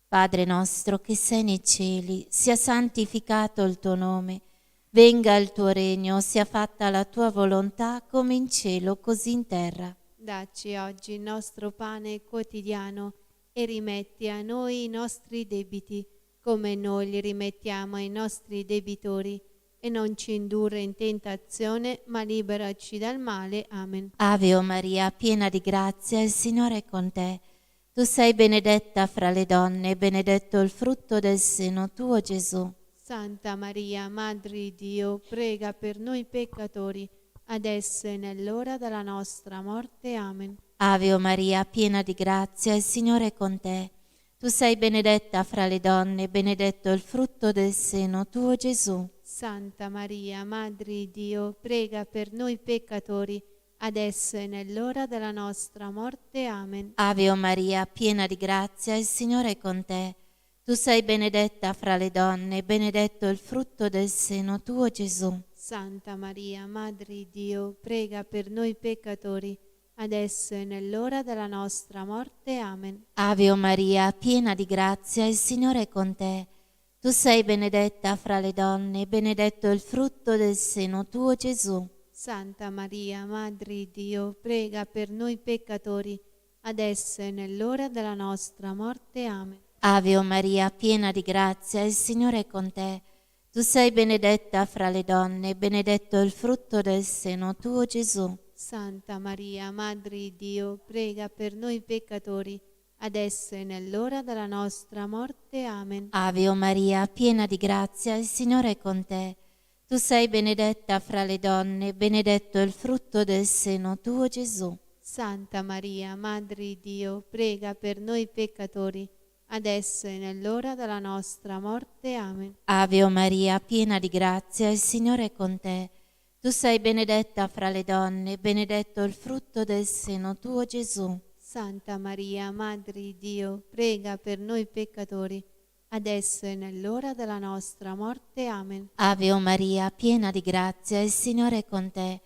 Padre nostro che sei nei cieli, sia santificato il tuo nome, venga il tuo regno, sia fatta la tua volontà come in cielo così in terra. Dacci oggi il nostro pane quotidiano e rimetti a noi i nostri debiti, come noi li rimettiamo ai nostri debitori, e non ci indurre in tentazione, ma liberaci dal male. Amen. Ave o Maria, piena di grazia, il Signore è con te. Tu sei benedetta fra le donne, e benedetto il frutto del seno tuo, Gesù. Santa Maria, Madre di Dio, prega per noi peccatori, adesso e nell'ora della nostra morte. Amen. Ave o Maria, piena di grazia, il Signore è con te. Tu sei benedetta fra le donne, e benedetto il frutto del seno tuo, Gesù. Santa Maria, Madre di Dio, prega per noi peccatori, adesso e nell'ora della nostra morte. Amen. Ave o Maria, piena di grazia, il Signore è con te. Tu sei benedetta fra le donne, e benedetto il frutto del seno tuo, Gesù. Santa Maria, Madre di Dio, prega per noi peccatori, adesso e nell'ora della nostra morte. Amen. Ave Maria, piena di grazia, il Signore è con te. Tu sei benedetta fra le donne, benedetto il frutto del seno tuo, Gesù. Santa Maria, Madre di Dio, prega per noi peccatori, adesso e nell'ora della nostra morte. Amen. Ave Maria, piena di grazia, il Signore è con te. Tu sei benedetta fra le donne, benedetto il frutto del seno tuo, Gesù. Santa Maria, Madre di Dio, prega per noi peccatori, adesso e nell'ora della nostra morte. Amen. Ave Maria, piena di grazia, il Signore è con te. Tu sei benedetta fra le donne, benedetto il frutto del seno tuo, Gesù. Santa Maria, Madre di Dio, prega per noi peccatori, adesso e nell'ora della nostra morte. Amen. Ave Maria, piena di grazia, il Signore è con te. Tu sei benedetta fra le donne, benedetto il frutto del seno tuo, Gesù. Santa Maria, Madre di Dio, prega per noi peccatori, adesso e nell'ora della nostra morte. Amen. Ave Maria, piena di grazia, il Signore è con te.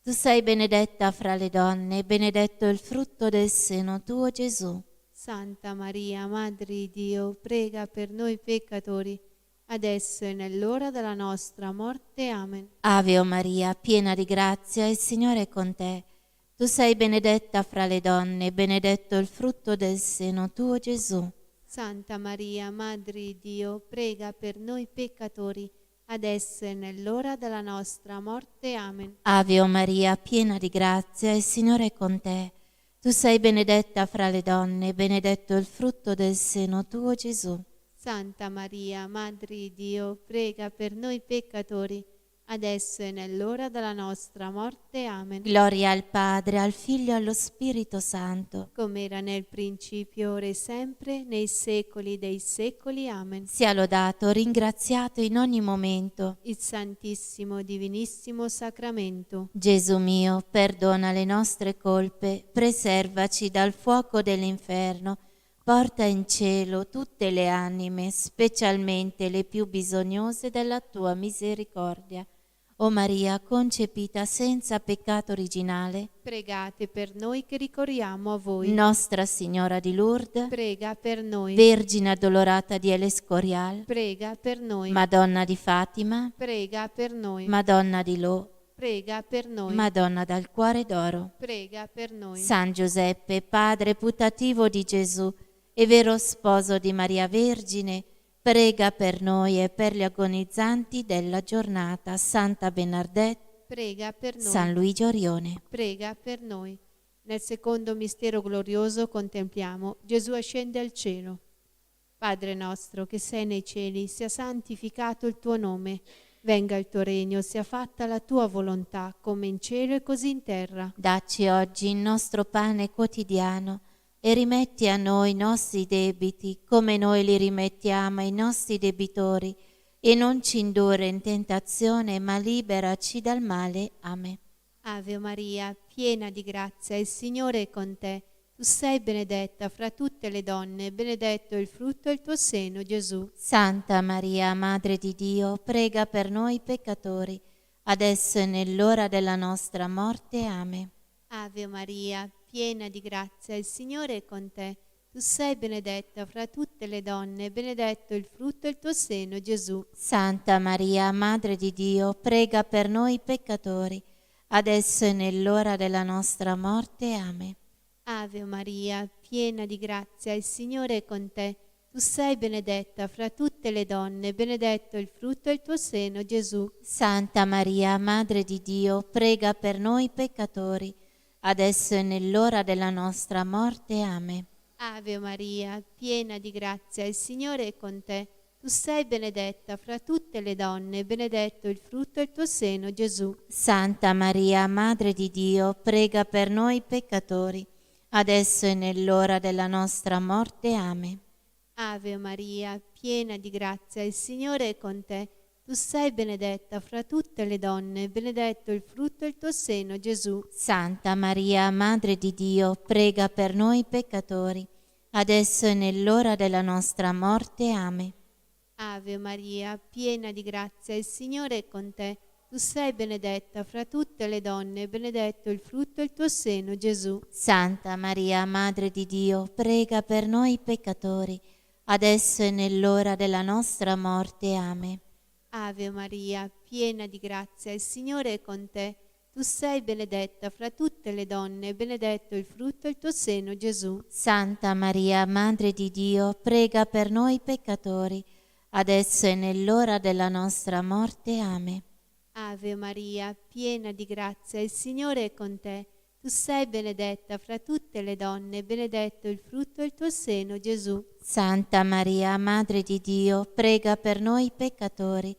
Tu sei benedetta fra le donne, benedetto il frutto del seno tuo, Gesù. Santa Maria, Madre di Dio, prega per noi peccatori, adesso e nell'ora della nostra morte. Amen. Ave Maria, piena di grazia, il Signore è con te. Tu sei benedetta fra le donne, benedetto il frutto del seno tuo, Gesù. Santa Maria, Madre di Dio, prega per noi peccatori, adesso e nell'ora della nostra morte. Amen. Ave Maria, piena di grazia, il Signore è con te. Tu sei benedetta fra le donne, benedetto il frutto del seno tuo, Gesù. Santa Maria, Madre di Dio, prega per noi peccatori, adesso e nell'ora della nostra morte. Amen. Gloria al Padre, al Figlio e allo Spirito Santo, come era nel principio, ora e sempre, nei secoli dei secoli. Amen. sia lodato, ringraziato in ogni momento. Il Santissimo Divinissimo Sacramento. Gesù mio, perdona le nostre colpe, preservaci dal fuoco dell'inferno, porta in cielo tutte le anime, specialmente le più bisognose della tua misericordia. O Maria, concepita senza peccato originale, Pregate per noi che ricorriamo a voi. Nostra Signora di Lourdes, Prega per noi. Vergine addolorata di El Escorial, Prega per noi. Madonna di Fatima, Prega per noi. Madonna di Lò, Prega per noi. Madonna dal Cuore d'Oro, Prega per noi. San Giuseppe, padre putativo di Gesù e vero sposo di Maria Vergine, prega per noi e per gli agonizzanti della giornata. Santa Bernadette, Prega per noi. San Luigi Orione. Prega per noi. Nel secondo mistero glorioso contempliamo Gesù ascende al cielo. Padre nostro che sei nei cieli, sia santificato il tuo nome. Venga il tuo regno, sia fatta la tua volontà, come in cielo e così in terra. Dacci oggi il nostro pane quotidiano e rimetti a noi i nostri debiti, come noi li rimettiamo ai nostri debitori, e non ci indurre in tentazione, ma liberaci dal male. Amen. Ave Maria, piena di grazia, il Signore è con te. Tu sei benedetta fra tutte le donne, benedetto il frutto del tuo seno, Gesù. Santa Maria, Madre di Dio, prega per noi peccatori, adesso e nell'ora della nostra morte. Amen. Ave Maria, piena di grazia, il Signore è con te. Tu sei benedetta fra tutte le donne, benedetto il frutto del tuo seno, Gesù. Santa Maria, Madre di Dio, prega per noi peccatori, adesso e nell'ora della nostra morte. Amen. Ave Maria, piena di grazia, il Signore è con te. Tu sei benedetta fra tutte le donne, benedetto il frutto del tuo seno, Gesù. Santa Maria, Madre di Dio, prega per noi peccatori, adesso e nell'ora della nostra morte. Amen. Ave Maria, piena di grazia, il Signore è con te. Tu sei benedetta fra tutte le donne, benedetto il frutto del tuo seno, Gesù. Santa Maria, Madre di Dio, prega per noi peccatori, adesso e nell'ora della nostra morte. Amen. Ave Maria, piena di grazia, il Signore è con te. Tu sei benedetta fra tutte le donne, benedetto il frutto del tuo seno, Gesù. Santa Maria, Madre di Dio, prega per noi peccatori, adesso e nell'ora della nostra morte. Amen. Ave Maria, piena di grazia, il Signore è con te. Tu tu sei benedetta fra tutte le donne, e benedetto il frutto del tuo seno, Gesù. Santa Maria, Madre di Dio, prega per noi peccatori, adesso e nell'ora della nostra morte. Amen. Ave Maria, piena di grazia, il Signore è con te. Tu sei benedetta fra tutte le donne, e benedetto il frutto del tuo seno, Gesù. Santa Maria, Madre di Dio, prega per noi peccatori, adesso e nell'ora della nostra morte. Amen. Ave Maria, piena di grazia, il Signore è con te. Tu sei benedetta fra tutte le donne, e benedetto il frutto del tuo seno, Gesù. Santa Maria, Madre di Dio, prega per noi peccatori,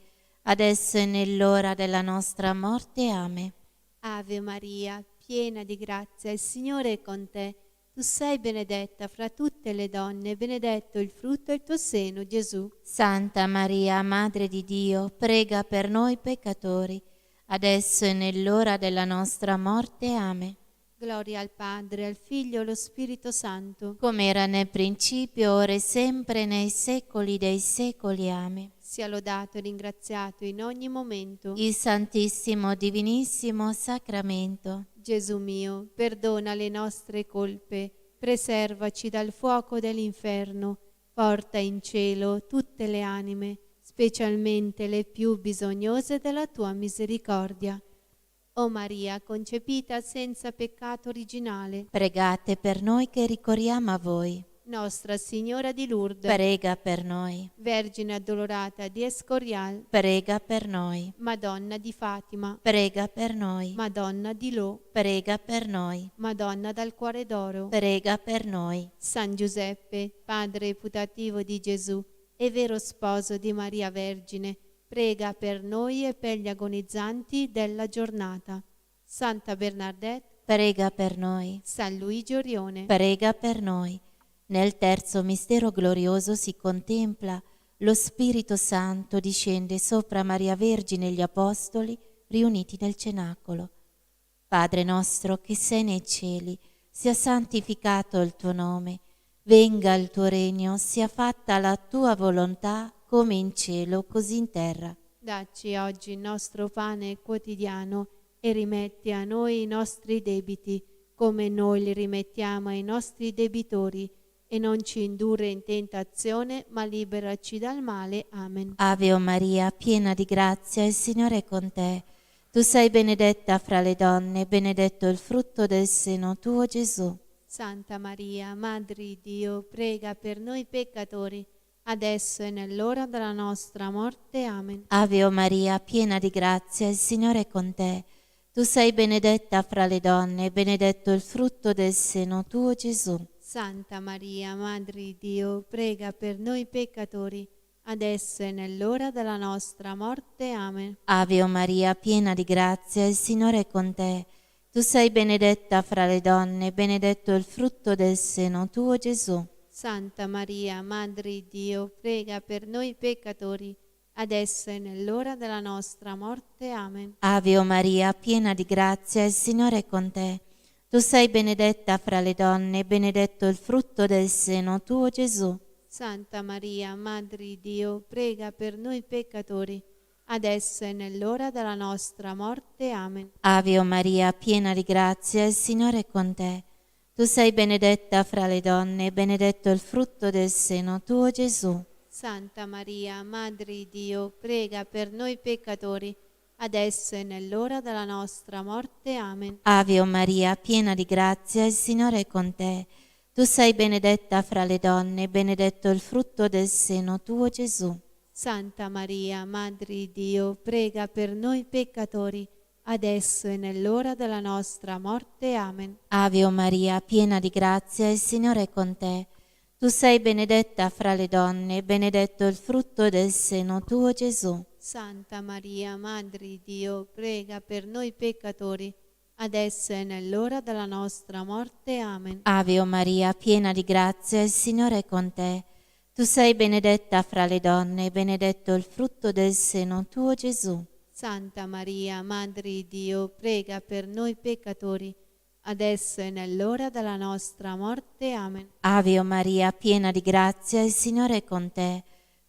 adesso e nell'ora della nostra morte. Amen. Ave Maria, piena di grazia, il Signore è con te. Tu sei benedetta fra tutte le donne, e benedetto il frutto del tuo seno, Gesù. Santa Maria, Madre di Dio, prega per noi peccatori, adesso e nell'ora della nostra morte. Amen. Gloria al Padre, al Figlio e allo Spirito Santo, come era nel principio, ora e sempre, nei secoli dei secoli. Amen. sia lodato e ringraziato in ogni momento. Il Santissimo Divinissimo Sacramento. Gesù mio, perdona le nostre colpe, preservaci dal fuoco dell'inferno, porta in cielo tutte le anime, specialmente le più bisognose della tua misericordia. O Maria, concepita senza peccato originale, Pregate per noi che ricorriamo a voi. Nostra Signora di Lourdes, Prega per noi. Vergine addolorata di Escorial, Prega per noi. Madonna di Fatima, Prega per noi. Madonna di Lò, Prega per noi. Madonna dal Cuore d'Oro, Prega per noi. San Giuseppe, padre putativo di Gesù e vero sposo di Maria Vergine, prega per noi e per gli agonizzanti della giornata. Santa Bernadette, Prega per noi. San Luigi Orione, Prega per noi. Nel terzo mistero glorioso si contempla lo Spirito Santo discende sopra Maria Vergine e gli Apostoli riuniti nel cenacolo. Padre nostro che sei nei cieli, sia santificato il tuo nome, venga il tuo regno, sia fatta la tua volontà come in cielo così in terra. dacci oggi il nostro pane quotidiano e rimetti a noi i nostri debiti, come noi li rimettiamo ai nostri debitori, e non ci indurre in tentazione, ma liberaci dal male. Amen. Ave o Maria, piena di grazia, il Signore è con te. Tu sei benedetta fra le donne, benedetto il frutto del seno tuo, Gesù. Santa Maria, Madre di Dio, prega per noi peccatori, adesso e nell'ora della nostra morte. Amen. Ave o Maria, piena di grazia, il Signore è con te. Tu sei benedetta fra le donne, benedetto il frutto del seno tuo, Gesù. Santa Maria, Madre di Dio, prega per noi peccatori, adesso e nell'ora della nostra morte. Amen. Ave o Maria, piena di grazia, il Signore è con te. Tu sei benedetta fra le donne, benedetto il frutto del seno tuo, Gesù. Santa Maria, Madre di Dio, prega per noi peccatori, adesso e nell'ora della nostra morte. Amen. Ave o Maria, piena di grazia, il Signore è con te. Tu sei benedetta fra le donne, benedetto il frutto del seno tuo, Gesù. Santa Maria, Madre di Dio, prega per noi peccatori, adesso e nell'ora della nostra morte. Amen. Ave o Maria, piena di grazia, il Signore è con te. Tu sei benedetta fra le donne, benedetto il frutto del seno tuo, Gesù. Santa Maria, Madre di Dio, prega per noi peccatori, adesso e nell'ora della nostra morte. Amen. Ave o Maria, piena di grazia, il Signore è con te. Tu sei benedetta fra le donne, benedetto il frutto del seno tuo, Gesù. Santa Maria, Madre di Dio, prega per noi peccatori, adesso e nell'ora della nostra morte. Amen. Ave o Maria, piena di grazia, il Signore è con te. Tu sei benedetta fra le donne, benedetto il frutto del seno tuo, Gesù. Santa Maria, Madre di Dio, prega per noi peccatori, adesso e nell'ora della nostra morte. Amen. Ave o Maria, piena di grazia, il Signore è con te. Tu sei benedetta fra le donne, benedetto il frutto del seno tuo, Gesù. Santa Maria, Madre di Dio, prega per noi peccatori, adesso e nell'ora della nostra morte. Amen. Ave o Maria, piena di grazia, il Signore è con te.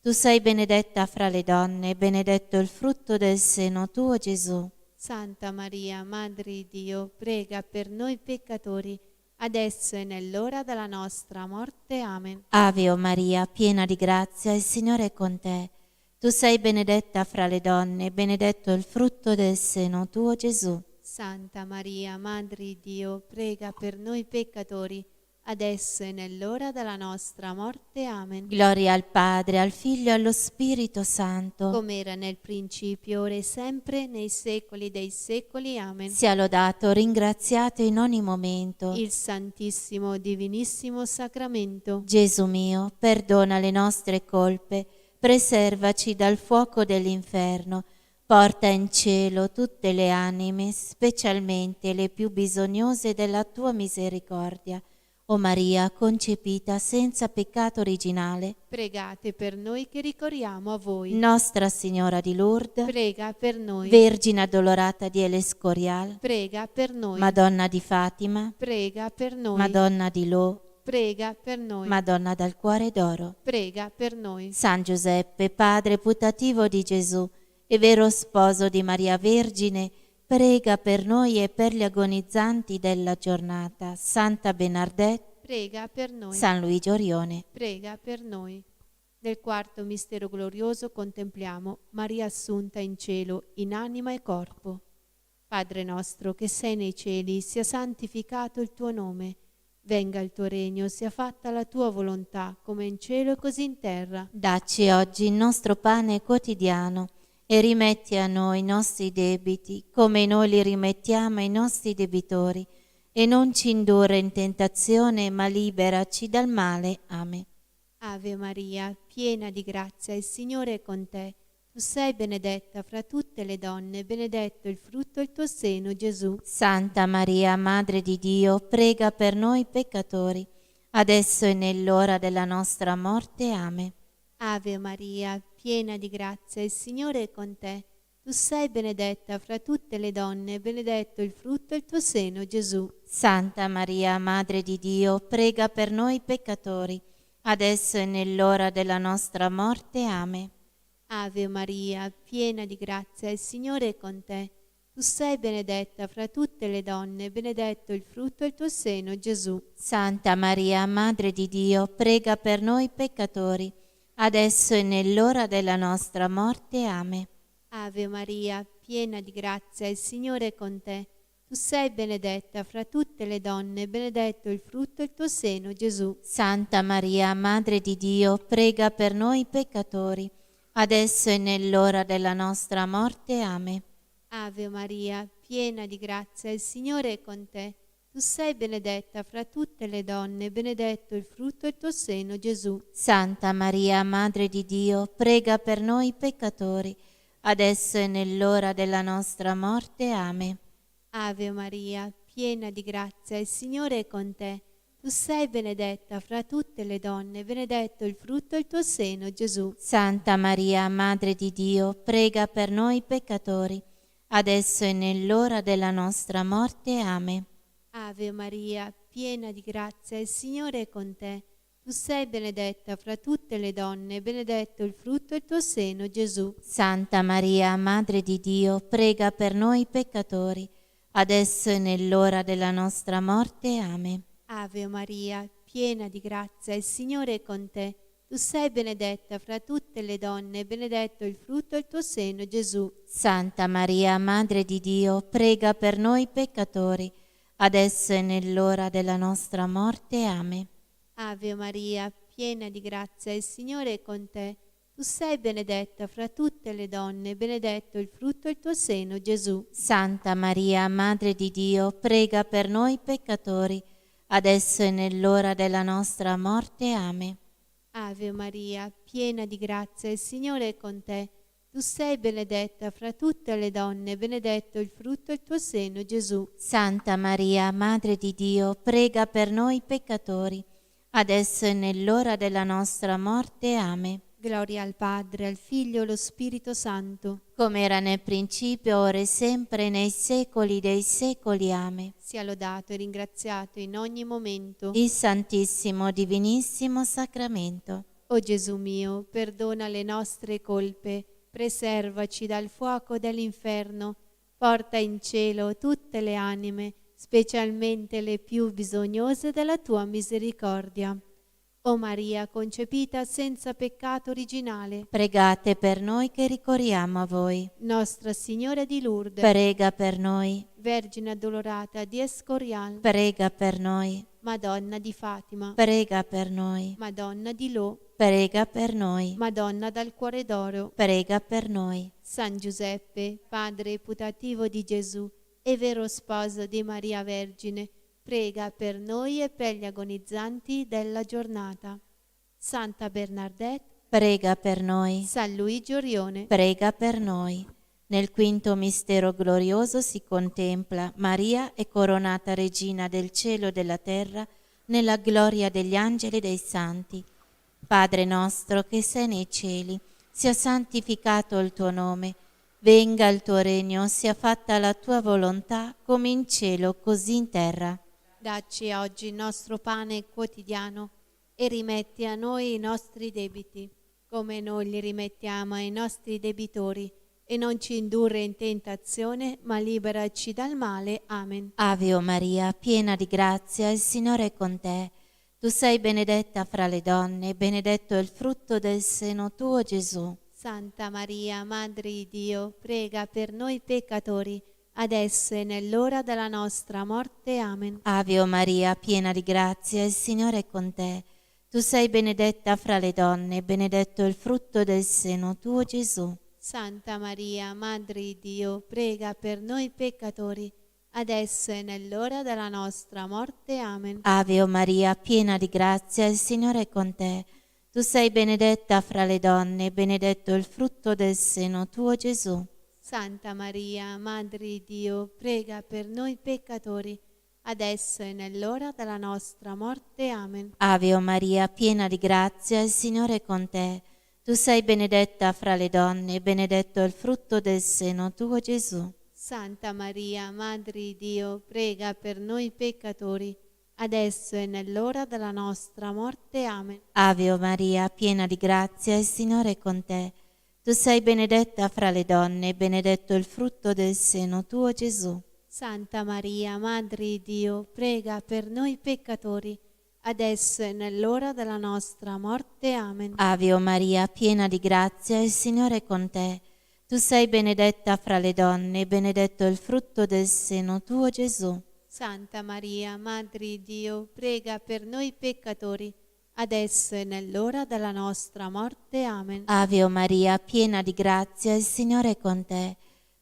Tu sei benedetta fra le donne, e benedetto il frutto del seno tuo, Gesù. Santa Maria, Madre di Dio, prega per noi peccatori, adesso e nell'ora della nostra morte. Amen. Ave o Maria, piena di grazia, il Signore è con te. Tu sei benedetta fra le donne, e benedetto il frutto del seno tuo, Gesù. Santa Maria, Madre di Dio, prega per noi peccatori, adesso e nell'ora della nostra morte. Amen. Gloria al Padre, al Figlio e allo Spirito Santo. Come era nel principio, ora e sempre, nei secoli dei secoli. Amen. Sia lodato, ringraziato in ogni momento. Il Santissimo Divinissimo Sacramento. Gesù mio, perdona le nostre colpe, preservaci dal fuoco dell'inferno, porta in cielo tutte le anime, specialmente le più bisognose della tua misericordia. O Maria, concepita senza peccato originale, Pregate per noi che ricorriamo a voi. Nostra Signora di Lourdes, Prega per noi. Vergine addolorata di El Escorial, Prega per noi. Madonna di Fatima, Prega per noi. Madonna di Lo, Prega per noi. Madonna dal Cuore d'Oro. Prega per noi. San Giuseppe, padre putativo di Gesù e vero sposo di Maria Vergine, prega per noi e per gli agonizzanti della giornata. Santa Bernadette, Prega per noi. San Luigi Orione. Prega per noi. Nel quarto mistero glorioso contempliamo Maria assunta in cielo in anima e corpo. Padre nostro che sei nei cieli, sia santificato il tuo nome. Venga il tuo regno, sia fatta la tua volontà, come in cielo e così in terra. Dacci oggi il nostro pane quotidiano e rimetti a noi i nostri debiti, come noi li rimettiamo ai nostri debitori, e non ci indurre in tentazione, ma liberaci dal male. Amen. Ave Maria, piena di grazia, il Signore è con te. Tu sei benedetta fra tutte le donne, benedetto il frutto del tuo seno, Gesù. Santa Maria, Madre di Dio, prega per noi peccatori, adesso e nell'ora della nostra morte. Amen. Ave Maria, piena di grazia, il Signore è con te. Tu sei benedetta fra tutte le donne, benedetto il frutto del tuo seno, Gesù. Santa Maria, Madre di Dio, prega per noi peccatori, adesso e nell'ora della nostra morte. Amen. Ave Maria, piena di grazia, il Signore è con te. Tu sei benedetta fra tutte le donne, benedetto il frutto del tuo seno, Gesù. Santa Maria, Madre di Dio, prega per noi peccatori, adesso e nell'ora della nostra morte. Amen. Ave Maria, piena di grazia, il Signore è con te. Tu sei benedetta fra tutte le donne, benedetto il frutto del tuo seno, Gesù. Santa Maria, Madre di Dio, prega per noi peccatori, adesso e nell'ora della nostra morte. Amen. Ave Maria, piena di grazia, il Signore è con te. Tu sei benedetta fra tutte le donne, benedetto il frutto del tuo seno, Gesù. Santa Maria, Madre di Dio, prega per noi peccatori, adesso e nell'ora della nostra morte. Amen. Ave Maria, piena di grazia, il Signore è con te. Tu sei benedetta fra tutte le donne, benedetto il frutto del tuo seno, Gesù. Santa Maria, Madre di Dio, prega per noi peccatori, adesso e nell'ora della nostra morte. Amen. Ave Maria, piena di grazia, il Signore è con te. Tu sei benedetta fra tutte le donne, benedetto il frutto del tuo seno, Gesù. Santa Maria, Madre di Dio, prega per noi peccatori, adesso e nell'ora della nostra morte. Amen. Ave Maria, piena di grazia, il Signore è con te. Tu sei benedetta fra tutte le donne, benedetto il frutto del tuo seno, Gesù. Santa Maria, Madre di Dio, prega per noi peccatori, adesso e nell'ora della nostra morte. Amen. Ave Maria, piena di grazia, il Signore è con te. Tu sei benedetta fra tutte le donne, benedetto il frutto del tuo seno, Gesù. Santa Maria, Madre di Dio, prega per noi peccatori, adesso e nell'ora della nostra morte. Amen. Ave Maria, piena di grazia, il Signore è con te. Tu sei benedetta fra tutte le donne, benedetto il frutto del tuo seno, Gesù. Santa Maria, Madre di Dio, prega per noi peccatori, adesso e nell'ora della nostra morte. Amen. Gloria al Padre, al Figlio e allo Spirito Santo, come era nel principio, ora e sempre, nei secoli dei secoli. Amen. sia lodato e ringraziato in ogni momento Il Santissimo Divinissimo Sacramento. O Gesù mio, perdona le nostre colpe, preservaci dal fuoco dell'inferno, porta in cielo tutte le anime, specialmente le più bisognose della tua misericordia. O Maria concepita senza peccato originale, Pregate per noi che ricorriamo a voi. Nostra Signora di Lourdes, Prega per noi. Vergine addolorata di Escorial, Prega per noi. Madonna di Fatima, Prega per noi. Madonna di Lò, Prega per noi. Madonna dal Cuore d'Oro, Prega per noi. San Giuseppe, padre putativo di Gesù e vero sposo di Maria Vergine, prega per noi e per gli agonizzanti della giornata. Santa Bernadette, Prega per noi. San Luigi Orione, Prega per noi. Nel quinto mistero glorioso si contempla Maria è coronata regina del cielo e della terra nella gloria degli angeli e dei santi. Padre nostro che sei nei cieli, sia santificato il tuo nome, venga il tuo regno, sia fatta la tua volontà come in cielo così in terra. dacci oggi il nostro pane quotidiano e rimetti a noi i nostri debiti, come noi li rimettiamo ai nostri debitori, e non ci indurre in tentazione, ma liberaci dal male. Amen. Ave o Maria, piena di grazia, il Signore è con te. Tu sei benedetta fra le donne, benedetto è il frutto del seno tuo, Gesù. Santa Maria, Madre di Dio, prega per noi peccatori, adesso e nell'ora della nostra morte. Amen. Ave o Maria, piena di grazia, il Signore è con te. Tu sei benedetta fra le donne, benedetto è il frutto del seno tuo, Gesù. Santa Maria, Madre di Dio, prega per noi peccatori, adesso e nell'ora della nostra morte. Amen. Ave o Maria, piena di grazia, il Signore è con te. Tu sei benedetta fra le donne, benedetto è il frutto del seno tuo, Gesù. Santa Maria, Madre di Dio, prega per noi peccatori, adesso e nell'ora della nostra morte. Amen. Ave o Maria, piena di grazia, il Signore è con te. Tu sei benedetta fra le donne, benedetto è il frutto del seno tuo, Gesù. Santa Maria, Madre di Dio, prega per noi peccatori, adesso e nell'ora della nostra morte. Amen. Ave o Maria, piena di grazia, il Signore è con te. Tu sei benedetta fra le donne, benedetto è il frutto del seno tuo, Gesù. Santa Maria, Madre di Dio, prega per noi peccatori, adesso e nell'ora della nostra morte. Amen. Ave o Maria, piena di grazia, il Signore è con te. Tu sei benedetta fra le donne, benedetto è il frutto del seno tuo, Gesù. Santa Maria, Madre di Dio, prega per noi peccatori, adesso e nell'ora della nostra morte. Amen. Ave o Maria, piena di grazia, il Signore è con te.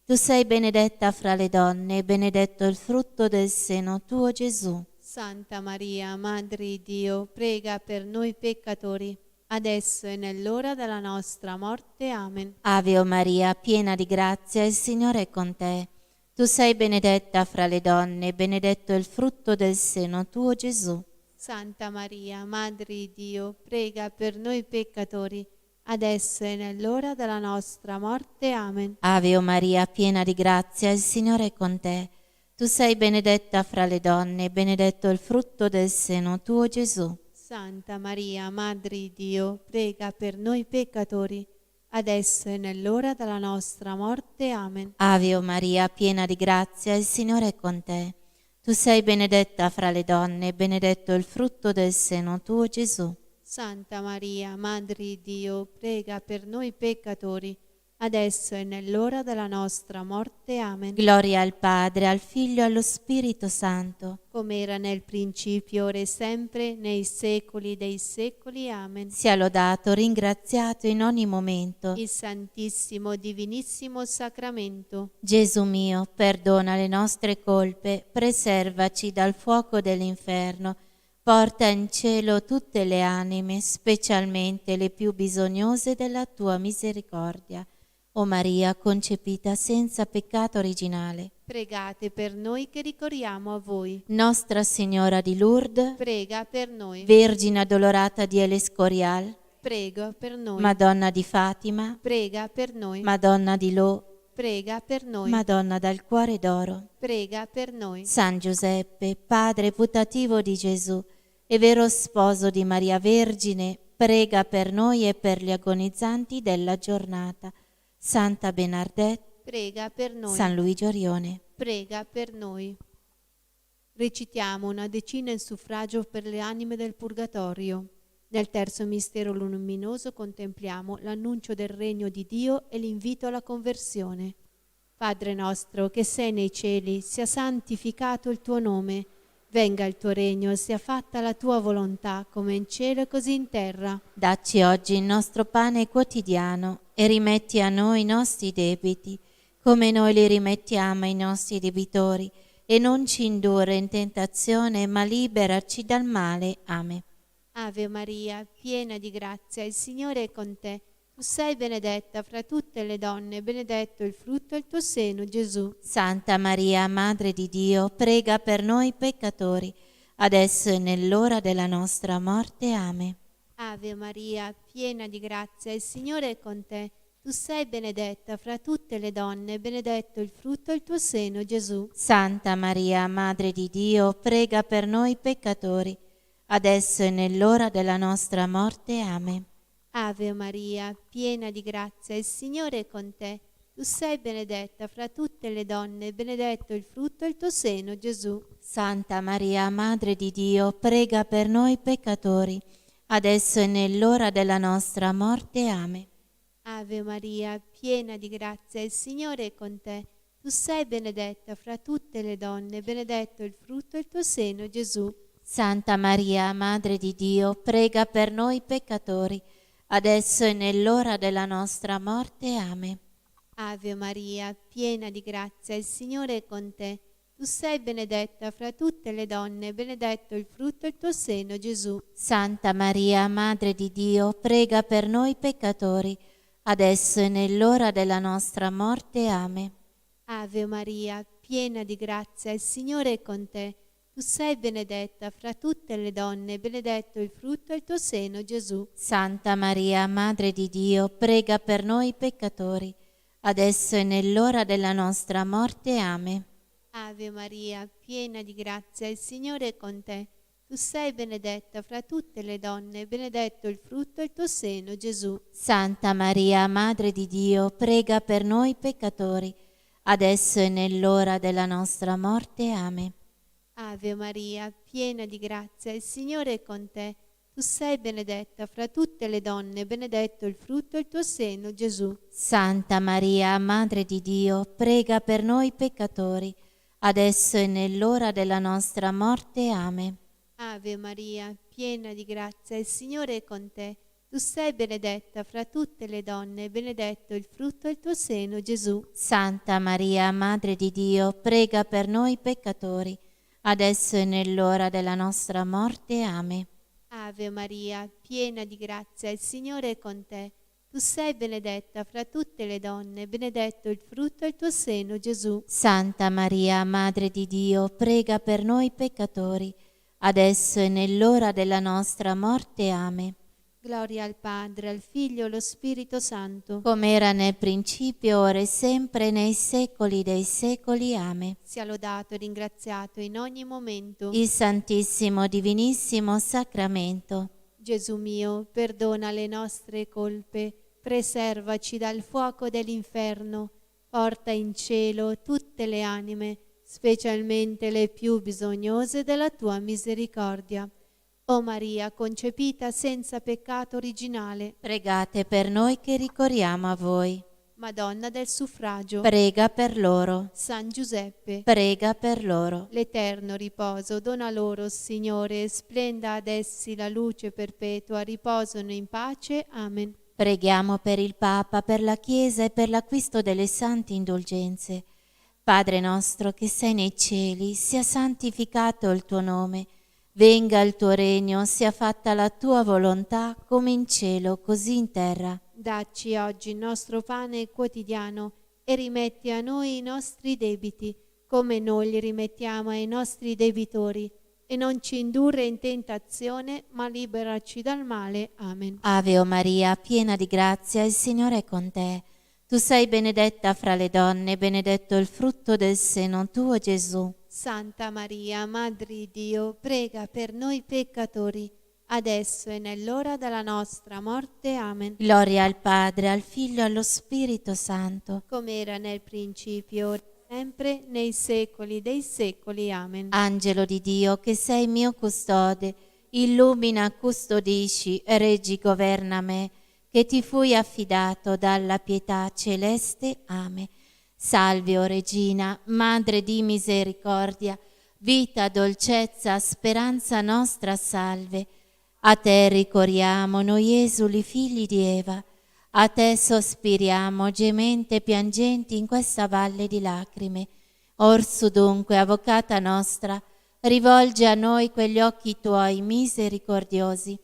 Tu sei benedetta fra le donne, benedetto è il frutto del seno tuo, Gesù. Santa Maria, Madre di Dio, prega per noi peccatori, adesso e nell'ora della nostra morte. Amen. Ave o Maria, piena di grazia, il Signore è con te. Tu sei benedetta fra le donne, benedetto è il frutto del seno tuo, Gesù. Santa Maria, Madre di Dio, prega per noi peccatori, adesso e nell'ora della nostra morte. Amen. Ave o Maria, piena di grazia, il Signore è con te. Tu sei benedetta fra le donne, benedetto è il frutto del seno tuo, Gesù. Santa Maria, Madre di Dio, prega per noi peccatori, adesso e nell'ora della nostra morte. Amen. Ave o Maria, piena di grazia, il Signore è con te. Tu sei benedetta fra le donne, benedetto è il frutto del seno tuo, Gesù. Santa Maria, Madre di Dio, prega per noi peccatori, adesso e nell'ora della nostra morte. Amen. Gloria al Padre, al Figlio e allo Spirito Santo, come era nel principio, ora e sempre, nei secoli dei secoli. Amen. sia lodato, ringraziato in ogni momento. Il Santissimo Divinissimo Sacramento. Gesù mio, perdona le nostre colpe, preservaci dal fuoco dell'inferno, porta in cielo tutte le anime, specialmente le più bisognose della tua misericordia. O Maria, concepita senza peccato originale, Pregate per noi che ricorriamo a voi. Nostra Signora di Lourdes, Prega per noi. Vergine addolorata di El Escorial, Prega per noi. Madonna di Fatima, Prega per noi. Madonna di Lò, Prega per noi. Madonna dal Cuore d'Oro, Prega per noi. San Giuseppe, padre putativo di Gesù e vero sposo di Maria Vergine, prega per noi e per gli agonizzanti della giornata. Santa Bernadette, prega per noi. San Luigi Orione, Prega per noi. Recitiamo una decina in suffragio per le anime del Purgatorio. Nel terzo mistero luminoso contempliamo l'annuncio del regno di Dio e l'invito alla conversione. Padre nostro che sei nei cieli, sia santificato il tuo nome. Venga il tuo regno, sia fatta la tua volontà, come in cielo e così in terra. dacci oggi il nostro pane quotidiano e rimetti a noi i nostri debiti, come noi li rimettiamo ai nostri debitori, e non ci indurre in tentazione, ma liberaci dal male. Amen. Ave Maria, piena di grazia, il Signore è con te. Tu sei benedetta fra tutte le donne, benedetto il frutto del tuo seno, Gesù. Santa Maria, Madre di Dio, prega per noi peccatori, adesso e nell'ora della nostra morte. Amen. Ave Maria, piena di grazia, il Signore è con te. Tu sei benedetta fra tutte le donne, benedetto il frutto del tuo seno, Gesù. Santa Maria, Madre di Dio, prega per noi peccatori, adesso e nell'ora della nostra morte. Amen. Ave Maria, piena di grazia, il Signore è con te. Tu sei benedetta fra tutte le donne, benedetto il frutto del tuo seno, Gesù. Santa Maria, Madre di Dio, prega per noi peccatori, adesso e nell'ora della nostra morte. Amen. Ave Maria, piena di grazia, il Signore è con te. Tu sei benedetta fra tutte le donne, benedetto il frutto del tuo seno, Gesù. Santa Maria, Madre di Dio, prega per noi peccatori, adesso e nell'ora della nostra morte. Amen. Ave Maria, piena di grazia, il Signore è con te. Tu sei benedetta fra tutte le donne, benedetto il frutto del tuo seno, Gesù. Santa Maria, Madre di Dio, prega per noi peccatori, adesso e nell'ora della nostra morte. Amen. Ave Maria, piena di grazia, il Signore è con te. Tu sei benedetta fra tutte le donne, benedetto il frutto del tuo seno, Gesù. Santa Maria, Madre di Dio, prega per noi peccatori, adesso e nell'ora della nostra morte. Amen. Ave Maria, piena di grazia, il Signore è con te. Tu sei benedetta fra tutte le donne, benedetto il frutto del tuo seno, Gesù. Santa Maria, Madre di Dio, prega per noi peccatori, adesso e nell'ora della nostra morte. Amen. Ave Maria, piena di grazia, il Signore è con te. Tu sei benedetta fra tutte le donne, benedetto il frutto del tuo seno, Gesù. Santa Maria, Madre di Dio, prega per noi peccatori, adesso e nell'ora della nostra morte. Amen. Ave Maria, piena di grazia, il Signore è con te. Tu sei benedetta fra tutte le donne, benedetto il frutto del tuo seno, Gesù. Santa Maria, Madre di Dio, prega per noi peccatori, adesso e nell'ora della nostra morte. Amen. Ave Maria, piena di grazia, il Signore è con te. Tu sei benedetta fra tutte le donne, benedetto il frutto del tuo seno, Gesù. Santa Maria, Madre di Dio, prega per noi peccatori, adesso e nell'ora della nostra morte. Amen. Gloria al Padre, al Figlio e allo Spirito Santo. Come era nel principio, ora e sempre, nei secoli dei secoli. Amen. Sia lodato e ringraziato in ogni momento Il Santissimo Divinissimo Sacramento. Gesù mio, perdona le nostre colpe, preservaci dal fuoco dell'inferno, porta in cielo tutte le anime, specialmente le più bisognose della tua misericordia. O Maria, concepita senza peccato originale, Pregate per noi che ricorriamo a voi. Madonna del suffragio, Prega per loro. San Giuseppe, Prega per loro. l'eterno riposo dona loro, Signore, e splenda ad essi la luce perpetua, riposano in pace. Amen. Preghiamo per il Papa, per la Chiesa e per l'acquisto delle sante indulgenze. Padre nostro che sei nei cieli, sia santificato il tuo nome. Venga il tuo regno, sia fatta la tua volontà, come in cielo, così in terra. Dacci oggi il nostro pane quotidiano e rimetti a noi i nostri debiti, come noi li rimettiamo ai nostri debitori. E non ci indurre in tentazione, ma liberaci dal male. Amen. Ave o Maria, piena di grazia, il Signore è con te. Tu sei benedetta fra le donne, benedetto il frutto del seno tuo, Gesù. Santa Maria, Madre di Dio, prega per noi peccatori, adesso e nell'ora della nostra morte. Amen. Gloria al Padre, al Figlio e allo Spirito Santo. Come era nel principio, ora e sempre, nei secoli dei secoli. Amen. Angelo di Dio, che sei mio custode, illumina, custodisci, reggi, governa me, che ti fui affidato dalla pietà celeste. Amen. Salve, o Regina, Madre di misericordia, vita, dolcezza, speranza nostra, salve. A te ricorriamo, noi esuli figli di Eva, a te sospiriamo, gemente e piangenti in questa valle di lacrime. Orsu dunque, avvocata nostra, rivolge a noi quegli occhi tuoi misericordiosi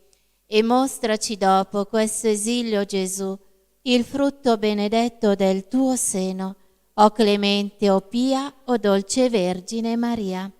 e mostraci dopo questo esilio Gesù, il frutto benedetto del tuo seno, o clemente, o pia, o dolce Vergine Maria.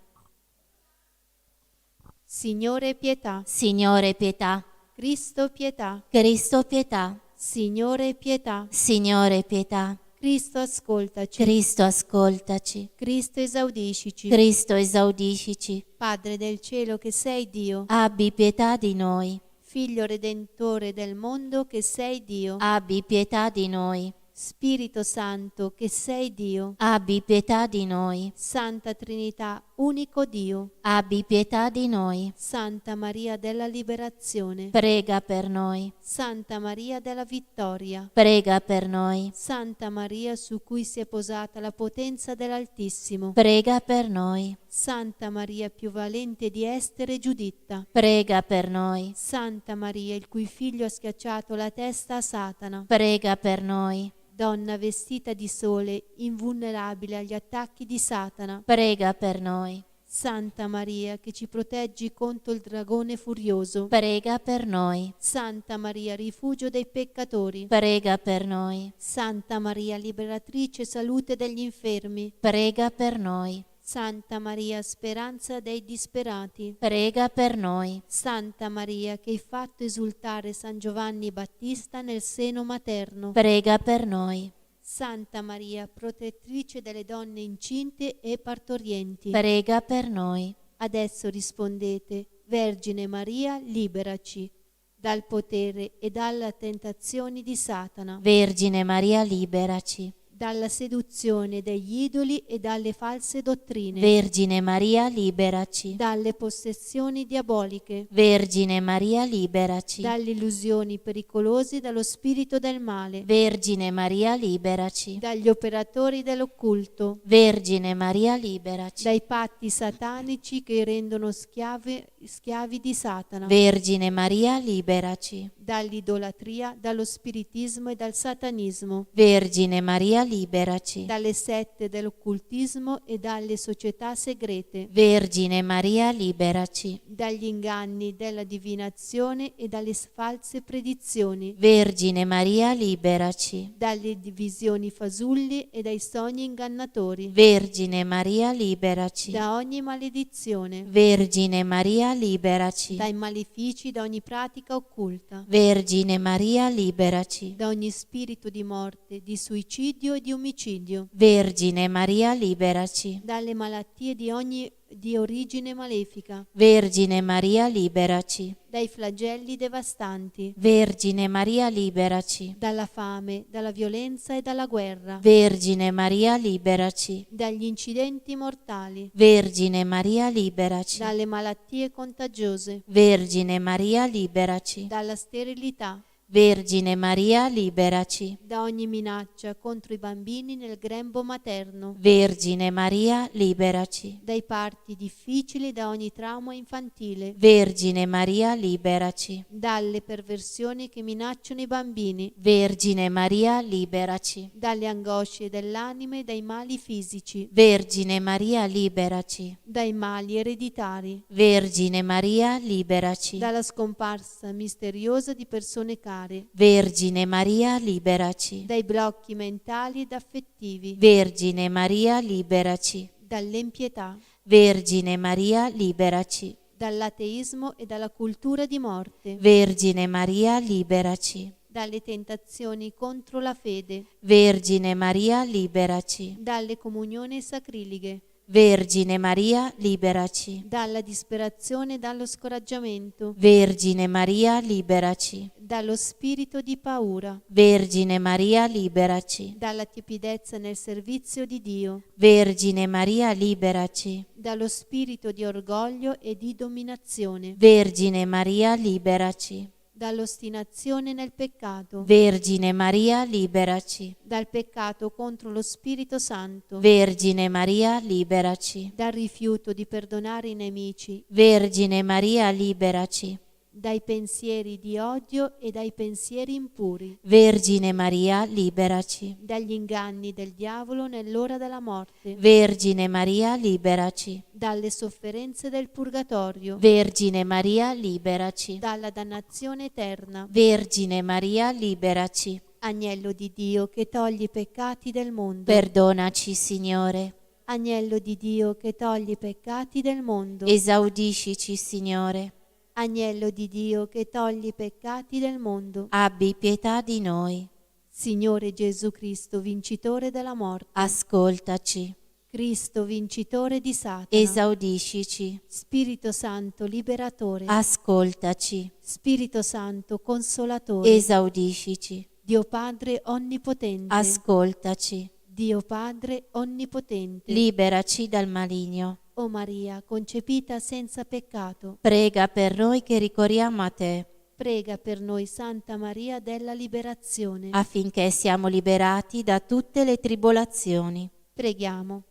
Signore pietà, Signore pietà, Cristo pietà, Cristo pietà, Signore pietà, Signore pietà, Cristo ascoltaci, Cristo ascoltaci, Cristo esaudiscici, Cristo esaudiscici, Padre del cielo che sei Dio, abbi pietà di noi, Figlio redentore del mondo che sei Dio, abbi pietà di noi, Spirito Santo che sei Dio, abbi pietà di noi, Santa Trinità, unico Dio, abbi pietà di noi, Santa Maria della Liberazione, prega per noi, Santa Maria della Vittoria, prega per noi, Santa Maria su cui si è posata la potenza dell'Altissimo, prega per noi, Santa Maria più valente di Estere e Giuditta, prega per noi, Santa Maria il cui figlio ha schiacciato la testa a Satana, prega per noi, donna vestita di sole, invulnerabile agli attacchi di Satana, prega per noi, Santa Maria che ci proteggi contro il dragone furioso, prega per noi, Santa Maria rifugio dei peccatori, prega per noi, Santa Maria liberatrice salute degli infermi, prega per noi, Santa Maria speranza dei disperati, prega per noi, Santa Maria che hai fatto esultare San Giovanni Battista nel seno materno, prega per noi, Santa Maria protettrice delle donne incinte e partorienti, prega per noi, adesso rispondete: Vergine Maria, liberaci dal potere e dalla tentazione di Satana, Vergine Maria, liberaci, dalla seduzione degli idoli e dalle false dottrine, Vergine Maria, liberaci, dalle possessioni diaboliche, Vergine Maria, liberaci, dalle illusioni pericolose dallo spirito del male, Vergine Maria, liberaci, dagli operatori dell'occulto, Vergine Maria, liberaci, dai patti satanici che rendono schiavi di Satana, Vergine Maria, liberaci, dall'idolatria, dallo spiritismo e dal satanismo, Vergine Maria, liberaci, dalle sette dell'occultismo e dalle società segrete, Vergine Maria, liberaci, dagli inganni della divinazione e dalle false predizioni, Vergine Maria, liberaci, dalle divisioni fasulli e dai sogni ingannatori, Vergine Maria, liberaci, da ogni maledizione, Vergine Maria, liberaci, dai malefici, da ogni pratica occulta, Vergine Maria, liberaci, da ogni spirito di morte, di suicidio e di omicidio, Vergine Maria, liberaci, dalle malattie di origine malefica, Vergine Maria, liberaci, dai flagelli devastanti, Vergine Maria, liberaci, dalla fame, dalla violenza e dalla guerra, Vergine Maria, liberaci, dagli incidenti mortali, Vergine Maria, liberaci, dalle malattie contagiose, Vergine Maria, liberaci, dalla sterilità, Vergine Maria, liberaci, da ogni minaccia contro i bambini nel grembo materno, Vergine Maria, liberaci, dai parti difficili, da ogni trauma infantile, Vergine Maria, liberaci, dalle perversioni che minacciano i bambini, Vergine Maria, liberaci, dalle angosce dell'anima e dai mali fisici, Vergine Maria, liberaci, dai mali ereditari, Vergine Maria, liberaci, dalla scomparsa misteriosa di persone care, Vergine Maria, liberaci, dai blocchi mentali ed affettivi, Vergine Maria, liberaci, dall'impietà, Vergine Maria, liberaci, dall'ateismo e dalla cultura di morte, Vergine Maria, liberaci, dalle tentazioni contro la fede, Vergine Maria, liberaci, dalle comunioni sacrileghe, Vergine Maria, liberaci. dalla disperazione e dallo scoraggiamento, Vergine Maria, liberaci. dallo spirito di paura, Vergine Maria, liberaci. dalla tiepidezza nel servizio di Dio, Vergine Maria, liberaci. dallo spirito di orgoglio e di dominazione, Vergine Maria, liberaci. dall'ostinazione nel peccato, Vergine Maria, liberaci. dal peccato contro lo Spirito Santo, Vergine Maria, liberaci. dal rifiuto di perdonare i nemici, Vergine Maria, liberaci. dai pensieri di odio e dai pensieri impuri, Vergine Maria, liberaci. dagli inganni del diavolo nell'ora della morte, Vergine Maria, liberaci. dalle sofferenze del purgatorio, Vergine Maria, liberaci. dalla dannazione eterna. Vergine Maria, liberaci. Agnello di Dio che togli i peccati del mondo. Perdonaci, Signore. Agnello di Dio che togli i peccati del mondo. Esaudiscici, Signore. Agnello di Dio che togli i peccati del mondo. Abbi pietà di noi. Signore Gesù Cristo, vincitore della morte. Ascoltaci. Cristo, vincitore di Satana. Esaudiscici. Spirito Santo, liberatore. Ascoltaci. Spirito Santo, consolatore. Esaudiscici. Dio Padre onnipotente. Ascoltaci. Dio Padre onnipotente. Liberaci dal maligno. O Maria, concepita senza peccato, Prega per noi che ricorriamo a te, prega per noi, Santa Maria della Liberazione. affinché siamo liberati da tutte le tribolazioni. Preghiamo.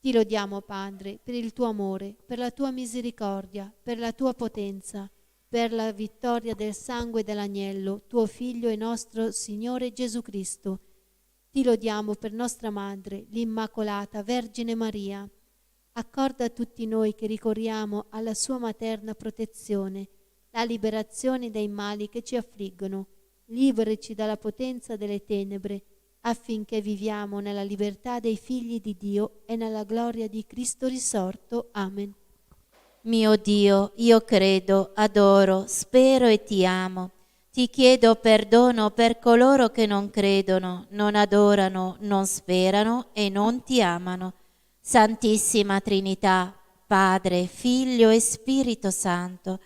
Ti lodiamo, Padre, per il tuo amore, per la tua misericordia, per la tua potenza, per la vittoria del sangue dell'agnello, tuo Figlio e nostro Signore Gesù Cristo. Ti lodiamo per nostra Madre, l'Immacolata Vergine Maria. Accorda a tutti noi che ricorriamo alla sua materna protezione, la liberazione dai mali che ci affliggono. Liberaci dalla potenza delle tenebre, affinché viviamo nella libertà dei figli di Dio e nella gloria di Cristo risorto. Amen. Mio Dio, io credo, adoro, spero e ti amo. Ti chiedo perdono per coloro che non credono, non adorano, non sperano e non ti amano. Santissima Trinità, Padre, Figlio e Spirito Santo,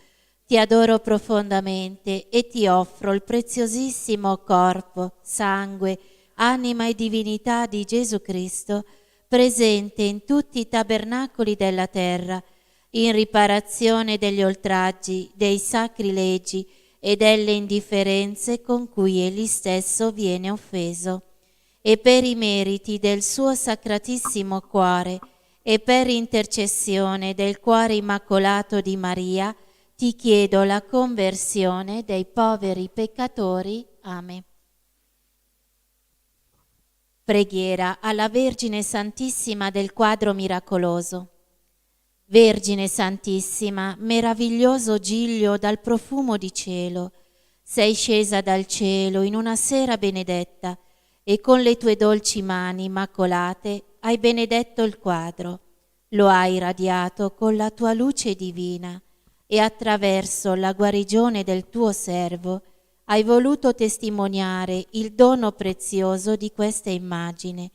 ti adoro profondamente e ti offro il preziosissimo corpo, sangue, anima e divinità di Gesù Cristo, presente in tutti i tabernacoli della terra, in riparazione degli oltraggi, dei sacrilegi e delle indifferenze con cui egli stesso viene offeso, e per i meriti del suo sacratissimo cuore e per intercessione del cuore immacolato di Maria, ti chiedo la conversione dei poveri peccatori. Amen. Preghiera alla Vergine Santissima del quadro miracoloso. Vergine Santissima, meraviglioso giglio dal profumo di cielo, sei scesa dal cielo in una sera benedetta e con le tue dolci mani immacolate hai benedetto il quadro, lo hai irradiato con la tua luce divina e attraverso la guarigione del tuo servo hai voluto testimoniare il dono prezioso di questa immagine,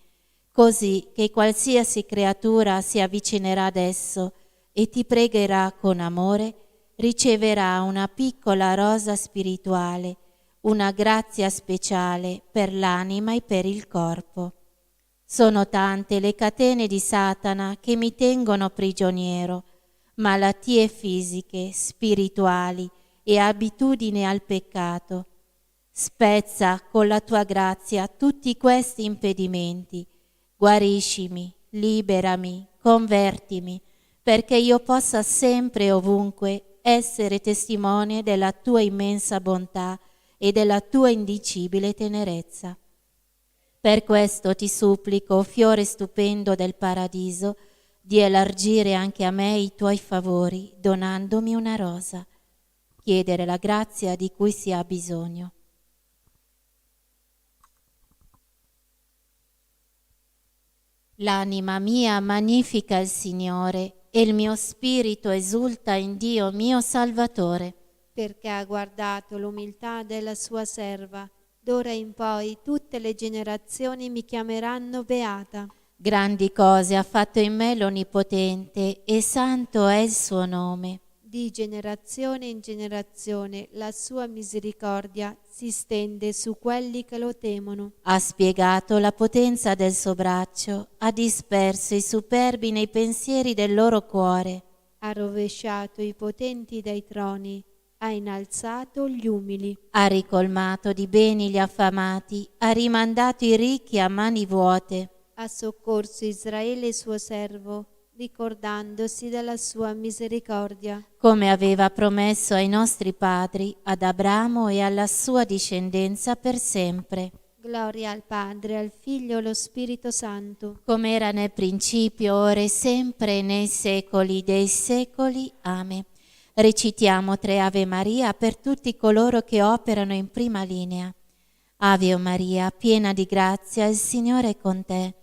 così che qualsiasi creatura si avvicinerà ad esso e ti pregherà con amore, riceverà una piccola rosa spirituale, una grazia speciale per l'anima e per il corpo. Sono tante le catene di Satana che mi tengono prigioniero, malattie fisiche, spirituali e abitudini al peccato. Spezza con la tua grazia tutti questi impedimenti, guariscimi, liberami, convertimi, perché io possa sempre e ovunque essere testimone della tua immensa bontà e della tua indicibile tenerezza. Per questo ti supplico, fiore stupendo del paradiso, di elargire anche a me i tuoi favori, donandomi una rosa. Chiedere la grazia di cui si ha bisogno. L'anima mia magnifica il Signore e il mio spirito esulta in Dio mio Salvatore. Perché ha guardato l'umiltà della sua serva, d'ora in poi tutte le generazioni mi chiameranno beata. Grandi cose ha fatto in me l'Onnipotente e santo è il suo nome. Di generazione in generazione la sua misericordia si stende su quelli che lo temono. Ha spiegato la potenza del suo braccio, ha disperso i superbi nei pensieri del loro cuore. Ha rovesciato i potenti dai troni, ha innalzato gli umili. Ha ricolmato di beni gli affamati, ha rimandato i ricchi a mani vuote. Ha soccorso Israele suo servo, ricordandosi della sua misericordia. Come aveva promesso ai nostri padri, ad Abramo e alla sua discendenza per sempre. Gloria al Padre, al Figlio e allo Spirito Santo. Come era nel principio, ora e sempre, e nei secoli dei secoli. Amen. Recitiamo 3 Ave Maria per tutti coloro che operano in prima linea. Ave Maria, piena di grazia, il Signore è con te.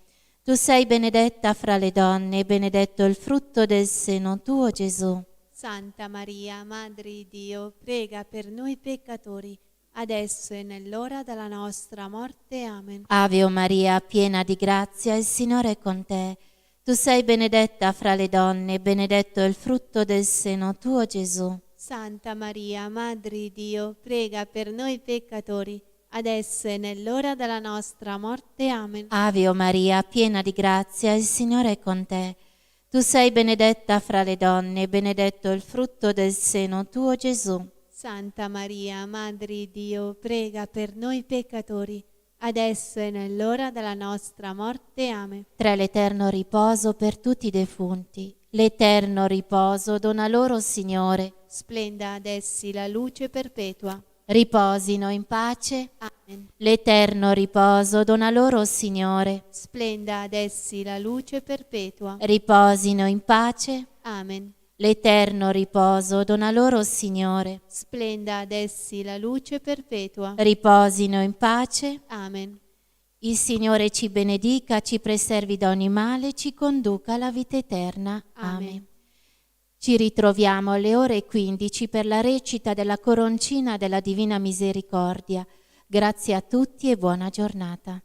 Tu sei benedetta fra le donne, e benedetto il frutto del seno tuo, Gesù. Santa Maria, Madre di Dio, prega per noi peccatori, adesso e nell'ora della nostra morte. Amen. Ave Maria, piena di grazia, il Signore è con te. Tu sei benedetta fra le donne, e benedetto il frutto del seno tuo, Gesù. Santa Maria, Madre di Dio, prega per noi peccatori, adesso e nell'ora della nostra morte. Amen. Ave Maria, piena di grazia, il Signore è con te. Tu sei benedetta fra le donne, e benedetto il frutto del seno tuo, Gesù. Santa Maria, Madre di Dio, prega per noi peccatori, adesso e nell'ora della nostra morte. Amen. 3 L'eterno riposo per tutti i defunti. L'eterno riposo dona loro, Signore. Splenda ad essi la luce perpetua. Riposino in pace. Amen. L'eterno riposo dona loro, Signore. Splenda ad essi la luce perpetua. Riposino in pace. Amen. L'eterno riposo dona loro, Signore. Splenda ad essi la luce perpetua. Riposino in pace. Amen. Il Signore ci benedica, ci preservi da ogni male, ci conduca alla vita eterna. Amen. Ci ritroviamo alle ore 15 per la recita della Coroncina della Divina Misericordia. Grazie a tutti e buona giornata.